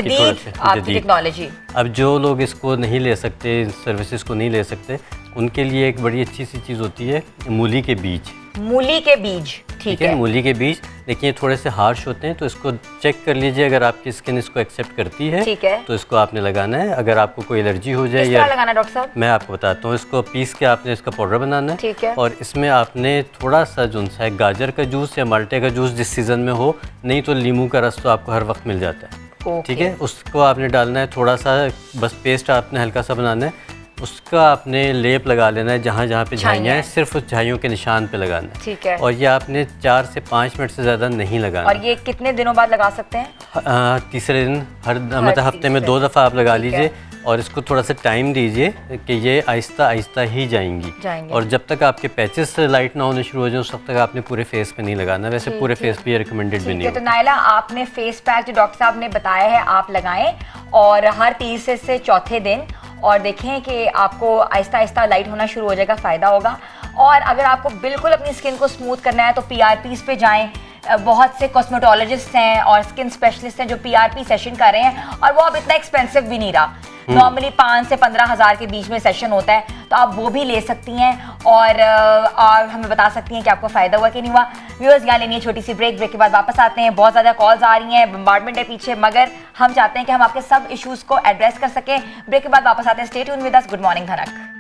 आपकी टेक्नोलॉजी। अब जो लोग इसको नहीं ले सकते, सर्विसेज को नहीं ले सकते, उनके लिए एक बड़ी अच्छी सी चीज़ होती है मूली के बीज। मूली के बीज, ठीक है। मूली के बीज, लेकिन ये थोड़े से हार्श होते हैं, तो इसको चेक कर लीजिए, अगर आपकी स्किन इसको एक्सेप्ट करती है, ठीक है, तो इसको आपने लगाना है। अगर आपको कोई एलर्जी हो जाए, या लगाना डॉक्टर साहब, मैं आपको बताता हूँ। इसको पीस के आपने इसका पाउडर बनाना है, ठीक है, और इसमें आपने थोड़ा सा जो है गाजर का जूस या माल्टे का जूस, जिस सीज़न में हो, नहीं तो नींबू का रस तो आपको हर वक्त मिल जाता है, ठीक है, उसको आपने डालना है। थोड़ा सा बस पेस्ट आपने हल्का सा बनाना है, उसका आपने लेप लगा लेना है जहाँ जहाँ पे झाइयाँ हैं, सिर्फ उस झाइयों के निशान पे लगाना है, ठीक है। और ये आपने 4 से 5 मिनट से ज़्यादा नहीं लगाना। और ये कितने दिनों बाद लगा सकते हैं? तीसरे दिन, मतलब हफ्ते में 2 दफ़ा आप लगा लीजिए, और इसको थोड़ा सा टाइम दीजिए कि ये आहिस्ता आहिस्ता ही जाएंगी। और जब तक आपके पैचेस लाइट ना होने शुरू हो जाए, उस वक्त तक आपने पूरे फेस पे नहीं लगाना। वैसे पूरे फेस पे ये रिकमेंडेड भी नहीं है। तो नाइला, आपने फेस पैक जो डॉक्टर साहब ने बताया है आप लगाएं, और हर तीसरे से चौथे दिन, और देखें कि आपको आहिस्ता आहिस्ता लाइट होना शुरू हो जाएगा, फ़ायदा होगा। और अगर आपको बिल्कुल अपनी स्किन को स्मूथ करना है तो पीआरपीज़ पे जाएं। बहुत से कॉस्मेटोलॉजिस्ट हैं और स्किन स्पेशलिस्ट हैं जो पीआरपी सेशन कर रहे हैं, और वो अब इतना एक्सपेंसिव भी नहीं रहा। नॉर्मली 5 से 15 हज़ार के बीच में सेशन होता है, तो आप वो भी ले सकती हैं, और हमें बता सकती हैं कि आपको फ़ायदा हुआ कि नहीं हुआ। व्यूअर्स, यहाँ लेनी है छोटी सी ब्रेक के बाद वापस आते हैं। बहुत ज़्यादा कॉल्स आ रही हैं, बम्बार्डमेंट है पीछे, मगर हम चाहते हैं कि हम आपके सब इश्यूज़ को एड्रेस कर सकें। ब्रेक के बाद वापस आते हैं। Stay tune with us. Good morning धनक।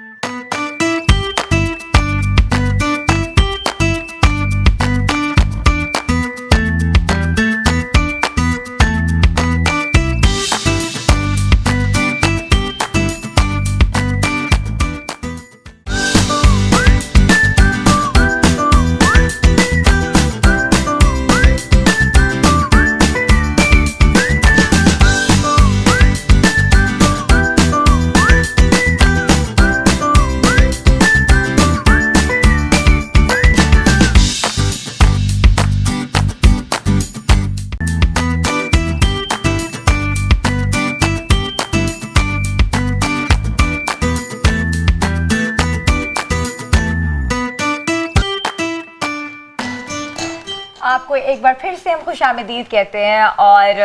आपको एक बार फिर से हम खुशामदीद कहते हैं, और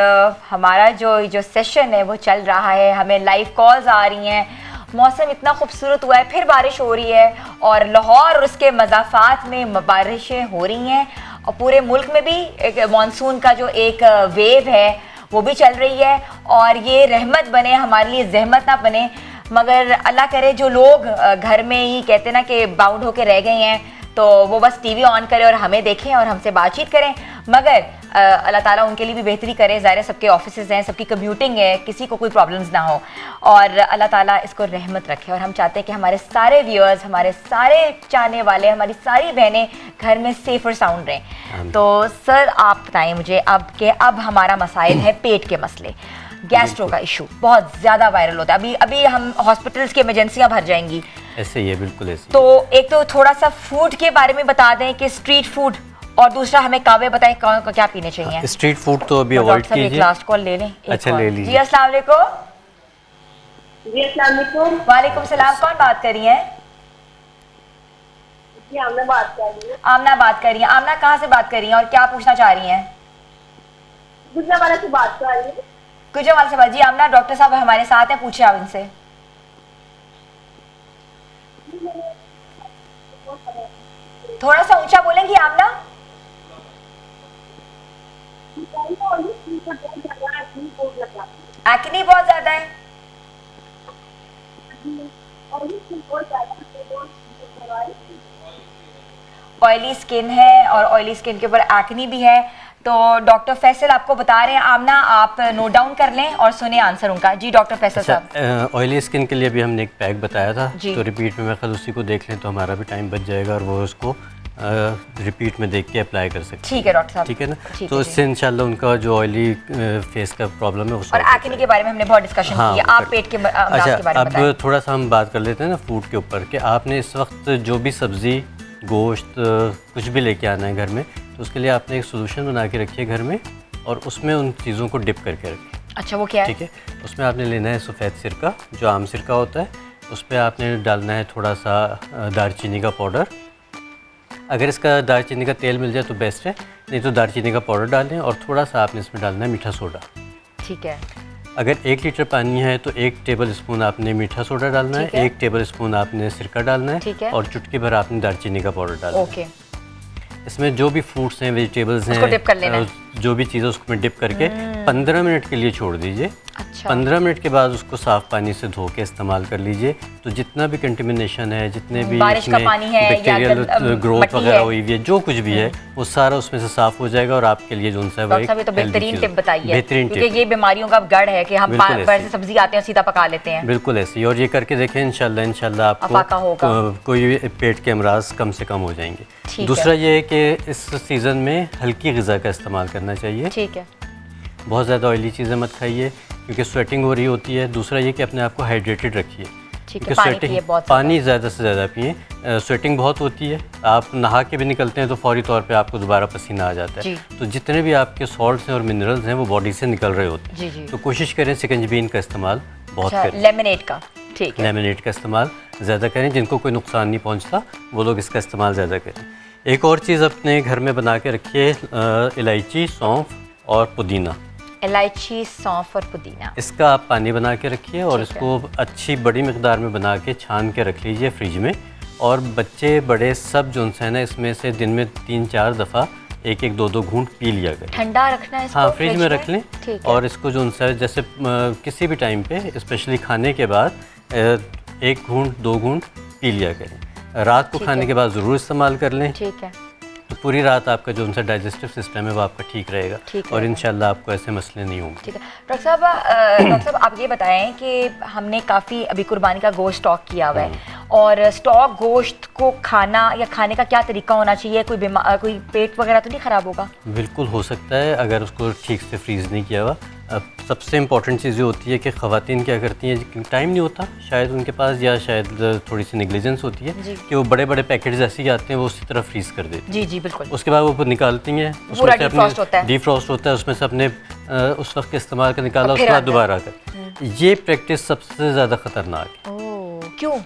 हमारा जो सेशन है वो चल रहा है। हमें लाइव कॉल्स आ रही हैं। मौसम इतना खूबसूरत हुआ है, फिर बारिश हो रही है, और लाहौर और उसके मज़ाफ़ात में बारिशें हो रही हैं, और पूरे मुल्क में भी एक मानसून का जो एक वेव है वो भी चल रही है। और ये रहमत बने हमारे लिए, जहमत ना बने। मगर अल्लाह करे जो लोग घर में ही कहते ना कि बाउंड होके रह गए हैं तो वो बस टीवी ऑन करें और हमें देखें और हमसे बातचीत करें, मगर अल्लाह ताला उनके लिए भी बेहतरी करे। ज़ाहिर है सबके ऑफिसेज हैं, सबकी कम्यूटिंग है, किसी को कोई प्रॉब्लम्स ना हो और अल्लाह ताला इसको रहमत रखे। और हम चाहते हैं कि हमारे सारे व्यूअर्स, हमारे सारे चाहने वाले, हमारी सारी बहनें घर में सेफ और साउंड रहें। तो सर आप बताएं मुझे अब हमारा मसाइल है पेट के मसले, गैस्ट्रो का इशू बहुत ज़्यादा वायरल होता है। अभी हम हॉस्पिटल्स की इमरजेंसियाँ भर जाएंगी। ऐसे ही है, बिल्कुल ऐसे। तो एक तो थोड़ा सा फूड के बारे में बता दें कि स्ट्रीट फूड, और दूसरा हमें कावे बताएं क्या पीने चाहिए। स्ट्रीट फूड तो अभी अवॉइड कीजिए। लास्ट कॉल ले लें। अच्छा ले लीजिए। जी अस्सलाम वालेकुम। जी अस्सलाम वालेकुम। वालेकुम सलाम, कौन बात कर रही हैं? जी आमना बात कर रही हूँ। आमना बात कर रही हैं। आमना कहाँ से बात कर रही हैं और क्या पूछना चाह रही हैं? गुजरावाला से बात कर रही हूँ। गुजरावाला से बात। जी आमना, डॉक्टर साहब हमारे साथ हैं, पूछिए आप इनसे। थोड़ा सा ऊंचा बोलेंगी आमना? एक्ने बहुत ज्यादा है। ऑयली स्किन है और ऑयली स्किन के ऊपर एक्ने भी है। तो डॉक्टर फैसल आपको बता रहे हैं, आमना आप नोट डाउन कर लें और सुने आंसर उनका। जी डॉक्टर फैसल साहब। ऑयली स्किन के लिए भी हमने एक पैक बताया था, जी। तो रिपीट में मैं कल उसी को देख लें तो हमारा भी टाइम बच जाएगा और वो उसको रिपीट में देख के अप्लाई कर सकते हैं। ठीक है डॉक्टर साहब, ठीक है ना। ठीक तो है, इससे इंशाल्लाह उनका जो ऑयली फेस का प्रॉब्लम है और एक्ने के बारे में हमने बहुत डिस्कशन की है। आप पेट के अमराज के बारे में बताएं। अब थोड़ा सा हम बात कर लेते हैं ना फूड के ऊपर कि आपने इस वक्त जो भी सब्ज़ी, गोश्त, कुछ भी लेके आना है घर में, तो उसके लिए आपने एक सोल्यूशन बना के रखिए घर में और उसमें उन चीज़ों को डिप करके रखिए। अच्छा, वो क्या है? ठीक है, उसमें आपने लेना है सफ़ेद सिरका, जो आम सिरका होता है। उस पर आपने डालना है थोड़ा सा दालचीनी का पाउडर। अगर इसका दालचीनी का तेल मिल जाए तो बेस्ट है, नहीं तो दालचीनी का पाउडर डालें और थोड़ा सा आपने इसमें डालना है मीठा सोडा। ठीक है। अगर 1 लीटर पानी है तो 1 टेबल स्पून आपने मीठा सोडा डालना है, 1 टेबल स्पून आपने सिरका डालना ठीक है है। और चुटकी भर आपने दालचीनी का पाउडर डालना है। ओके। इसमें जो भी फ्रूट्स हैं, वेजिटेबल्स उसको डिप कर लेना हैं, जो भी चीज़ें उसमें डिप करके 15 मिनट के लिए छोड़ दीजिए। अच्छा। 15 मिनट के बाद उसको साफ़ पानी से धो के इस्तेमाल कर लीजिए। तो जितना भी कंटेमिनेशन है, जितने भी बारिश का पानी है या बैक्टीरियल ग्रोथ मट्टी वगैरह है, हुई हुई है, जो कुछ भी है वो सारा उसमें से साफ़ हो जाएगा और आपके लिए जो सा है वो डॉक्टर साहब ये तो बेहतरीन टिप बताइए, बेहतरीन क्योंकि टिप। ये बीमारियों का गढ़ है कि हम बिल्कुल बाहर से ऐसे। सब्जी आते हैं सीधा पका लेते हैं। बिल्कुल ऐसे ही, और ये करके देखें इंशाल्लाह अफाका होगा। आपको कोई पेट के अमराज कम से कम हो जाएंगे। ठीक दूसरा है। ये है कि इस सीज़न में हल्की ग़िज़ा का इस्तेमाल करना चाहिए। ठीक है। बहुत ज़्यादा ऑयली चीज़ें मत खाइए क्योंकि स्वेटिंग हो रही होती है। दूसरा ये कि अपने आप को हाइड्रेटेड रखिए, ठीक है। पानी पिए, बहुत पानी ज़्यादा से ज़्यादा पिए। स्वेटिंग बहुत होती है, आप नहा के भी निकलते हैं तो फौरी तौर पे आपको दोबारा पसीना आ जाता जी। है। तो जितने भी आपके सॉल्ट्स हैं और मिनरल्स हैं वो बॉडी से निकल रहे होते हैं। जी जी। तो कोशिश करें सिकंजबीन का इस्तेमाल बहुत अच्छा, करें। लेमनेड का। ठीक है। लेमनेड का इस्तेमाल ज़्यादा करें। जिनको कोई नुकसान नहीं पहुंचता वो लोग इसका इस्तेमाल ज़्यादा करें। एक और चीज़ अपने घर में बना के रखिए, इलायची, सौंफ और पुदीना। इलायची, सौंफ और पुदीना, इसका आप पानी बना के रखिए और ठीक इसको अच्छी बड़ी मकदार में बना के छान के रख लीजिए फ्रिज में। और बच्चे बड़े सब जो है ना इसमें से दिन में 3-4 दफ़ा 1-1, 2-2 घूंट पी लिया करें। ठंडा रखना है इसको? हाँ, फ्रिज में रख लें। ठीक है। और इसको जो है जैसे किसी भी टाइम पे, स्पेशली खाने के बाद 1 घूंट 2 घूंट पी लिया करें। रात को ठीक खाने है। के बाद ज़रूर इस्तेमाल कर लें। ठीक है। तो पूरी रात आपका जो उनसे डाइजेस्टिव सिस्टम है वो आपका ठीक रहेगा ठीक और रहेगा। इंशाल्लाह आपको ऐसे मसले नहीं होंगे। ठीक है। डॉक्टर साहब आप ये बताएं कि हमने काफ़ी अभी कुर्बानी का गोश्त स्टॉक किया हुआ है, और स्टॉक गोश्त को खाना या खाने का क्या तरीका होना चाहिए? कोई पेट वगैरह तो नहीं ख़राब होगा? बिल्कुल हो सकता है अगर उसको ठीक से फ्रीज़ नहीं किया हुआ। अब सबसे इम्पॉर्टेंट चीज़ ये होती है कि ख़वातीन क्या करती हैं, टाइम नहीं होता शायद उनके पास, या शायद थोड़ी सी नेग्लिजेंस होती है जी। कि वो बड़े बड़े पैकेट्स ऐसे ही आते हैं वो उसी तरह फ्रीज़ कर देती हैं। जी जी बिल्कुल। उसके बाद वो निकालती हैं, पूरा defrost होता है। डिफ्रॉस्ट होता है, उसमें से अपने उस वक्त के इस्तेमाल का निकाला, और फिर उसके बाद आता है। दोबारा कर। ये प्रैक्टिस सबसे ज़्यादा ख़तरनाक है। ओह, क्यों?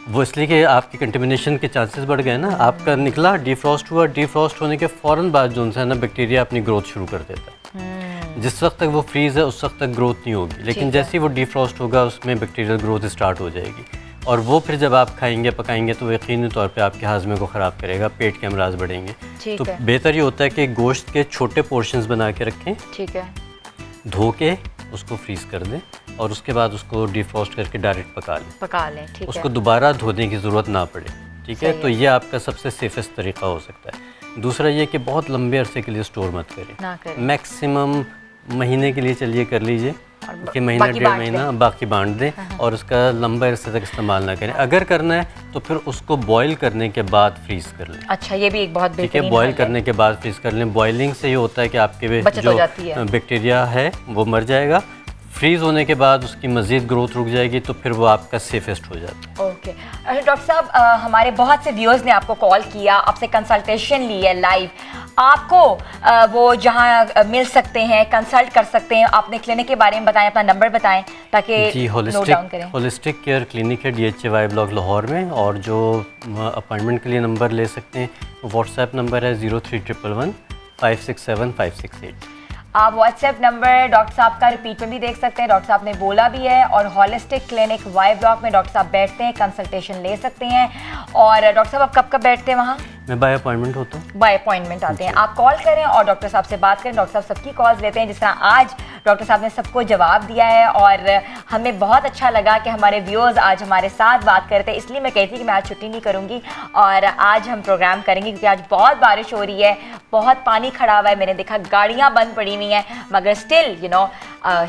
वो इसलिए कि आपकी कंटेमिनेशन के चांसेस बढ़ गए ना। आपका निकला, डिफ्रॉस्ट हुआ, डिफ्रॉस्ट होने के फ़ौरन बाद जो है ना बैक्टीरिया अपनी ग्रोथ शुरू कर देता है। जिस वक्त तक वो फ्रीज़ है उस वक्त तक ग्रोथ नहीं होगी, लेकिन ठीक है। जैसे ही वो डिफ्रॉस्ट होगा उसमें बैक्टीरियल ग्रोथ स्टार्ट हो जाएगी और वो फिर जब आप खाएंगे पकाएंगे तो यकीनी तौर पे आपके हाजमे को ख़राब करेगा, पेट के अमराज बढ़ेंगे। ठीक तो है। बेहतर ये होता है कि गोश्त के छोटे पोर्शंस बना के रखें, ठीक है। धो के उसको फ्रीज़ कर दें और उसके बाद उसको डिफ्रॉस्ट करके डायरेक्ट पका लें, पका लें, ठीक है। उसको दोबारा धोने की ज़रूरत ना पड़े, ठीक है। सही तो ये आपका सबसे सेफेस्ट तरीका हो सकता है। दूसरा ये कि बहुत लंबे अरसे के लिए स्टोर मत करें, ना करें। मैक्सिमम महीने के लिए चलिए कर लीजिए, कि महीना बाकी 1.5 बांट महीना बाकी बांट दें, और उसका लंबे अरसे तक इस्तेमाल ना करें। अगर करना है तो फिर उसको बॉईल करने के बाद फ्रीज़ कर लें, अच्छा, ये भी एक बहुत ठीक है। बेहतरीन बॉईल हल है। करने के बाद फ्रीज़ कर लें। बॉइलिंग से ये होता है कि आपके बचत जो हो जाती है। बैक्टीरिया है वो मर जाएगा। फ्रीज़ होने के बाद उसकी मज़ीद ग्रोथ रुक जाएगी, तो फिर वो आपका सेफेस्ट हो जाता है। ओके। अच्छा डॉक्टर साहब, हमारे बहुत से व्यूअर्स ने आपको कॉल किया, आपसे कंसल्टेशन ली है लाइव। आपको वो जहाँ मिल सकते हैं, कंसल्ट कर सकते हैं, अपने क्लिनिक के बारे में बताएं, अपना नंबर बताएं ताकि जी, नोट डाउन करें। होलिस्टिक केयर क्लिनिक है DHY ब्लॉक लाहौर में, और जो अपॉइंटमेंट के लिए नंबर ले सकते हैं, व्हाट्सएप नंबर है 0311 567 568। आप व्हाट्सएप नंबर डॉक्टर साहब का रिपीट में भी देख सकते हैं, डॉक्टर साहब ने बोला भी है। और हॉलिस्टिक क्लिनिक वाई ब्लॉक में डॉक्टर साहब बैठते हैं, कंसल्टेशन ले सकते हैं। और डॉक्टर साहब आप कब कब बैठते हैं वहाँ? मैं बाय अपॉइंटमेंट होता हूँ। बाय अपॉइंटमेंट आते हैं, आप कॉल करें और डॉक्टर साहब से बात करें। डॉक्टर साहब सबकी कॉल्स लेते हैं, जिस तरह आज डॉक्टर साहब ने सबको जवाब दिया है, और हमें बहुत अच्छा लगा कि हमारे व्यूअर्स आज हमारे साथ बात करते हैं। इसलिए मैं कहती थी कि मैं आज छुट्टी नहीं करूँगी और आज हम प्रोग्राम करेंगे, क्योंकि आज बहुत बारिश हो रही है, बहुत पानी खड़ा हुआ है। मैंने देखा गाड़ियाँ बंद पड़ी हुई हैं, मगर still you know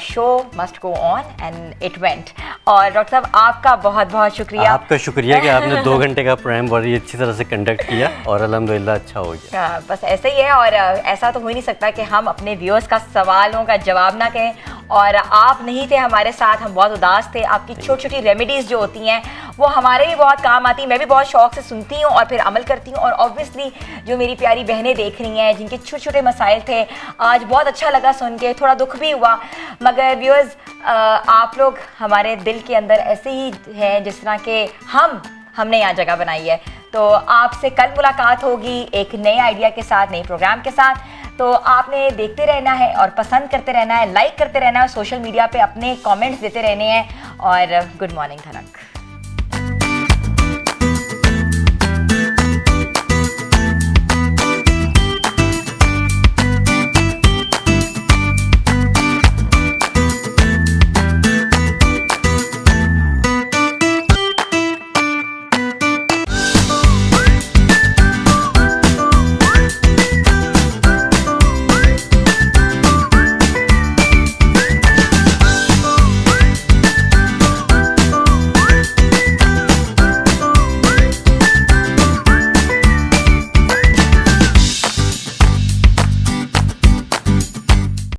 show must go on and it went. और डॉक्टर साहब आपका बहुत बहुत शुक्रिया। आपका शुक्रिया कि आपने 2 घंटे का प्रोग्राम बड़ी अच्छी तरह से कंडक्ट किया, और अल्हम्दुलिल्लाह अच्छा हो गया। बस ऐसे ही है, और ऐसा तो हो ही नहीं सकता कि हम अपने व्यूअर्स का सवालों का जवाब ना कहें। और आप नहीं थे हमारे साथ, हम बहुत उदास थे। आपकी छोटी छोटी रेमेडीज़ जो होती हैं वो हमारे भी बहुत काम आती हैं। मैं भी बहुत शौक से सुनती हूँ और फिर अमल करती हूँ। और ऑब्वियसली जो मेरी प्यारी बहनें देख रही हैं, जिनके छोटे छोटे मसाइल थे, आज बहुत अच्छा लगा सुन के, थोड़ा दुख भी हुआ। मगर व्यूअर्स, आप लोग हमारे दिल के अंदर ऐसे ही हैं जिस तरह के हमने यहाँ जगह बनाई है। तो आपसे कल मुलाकात होगी एक नए आइडिया के साथ, नए प्रोग्राम के साथ। तो आपने देखते रहना है और पसंद करते रहना है, लाइक करते रहना है, सोशल मीडिया पे अपने कमेंट्स देते रहने हैं। और गुड मॉर्निंग धनक।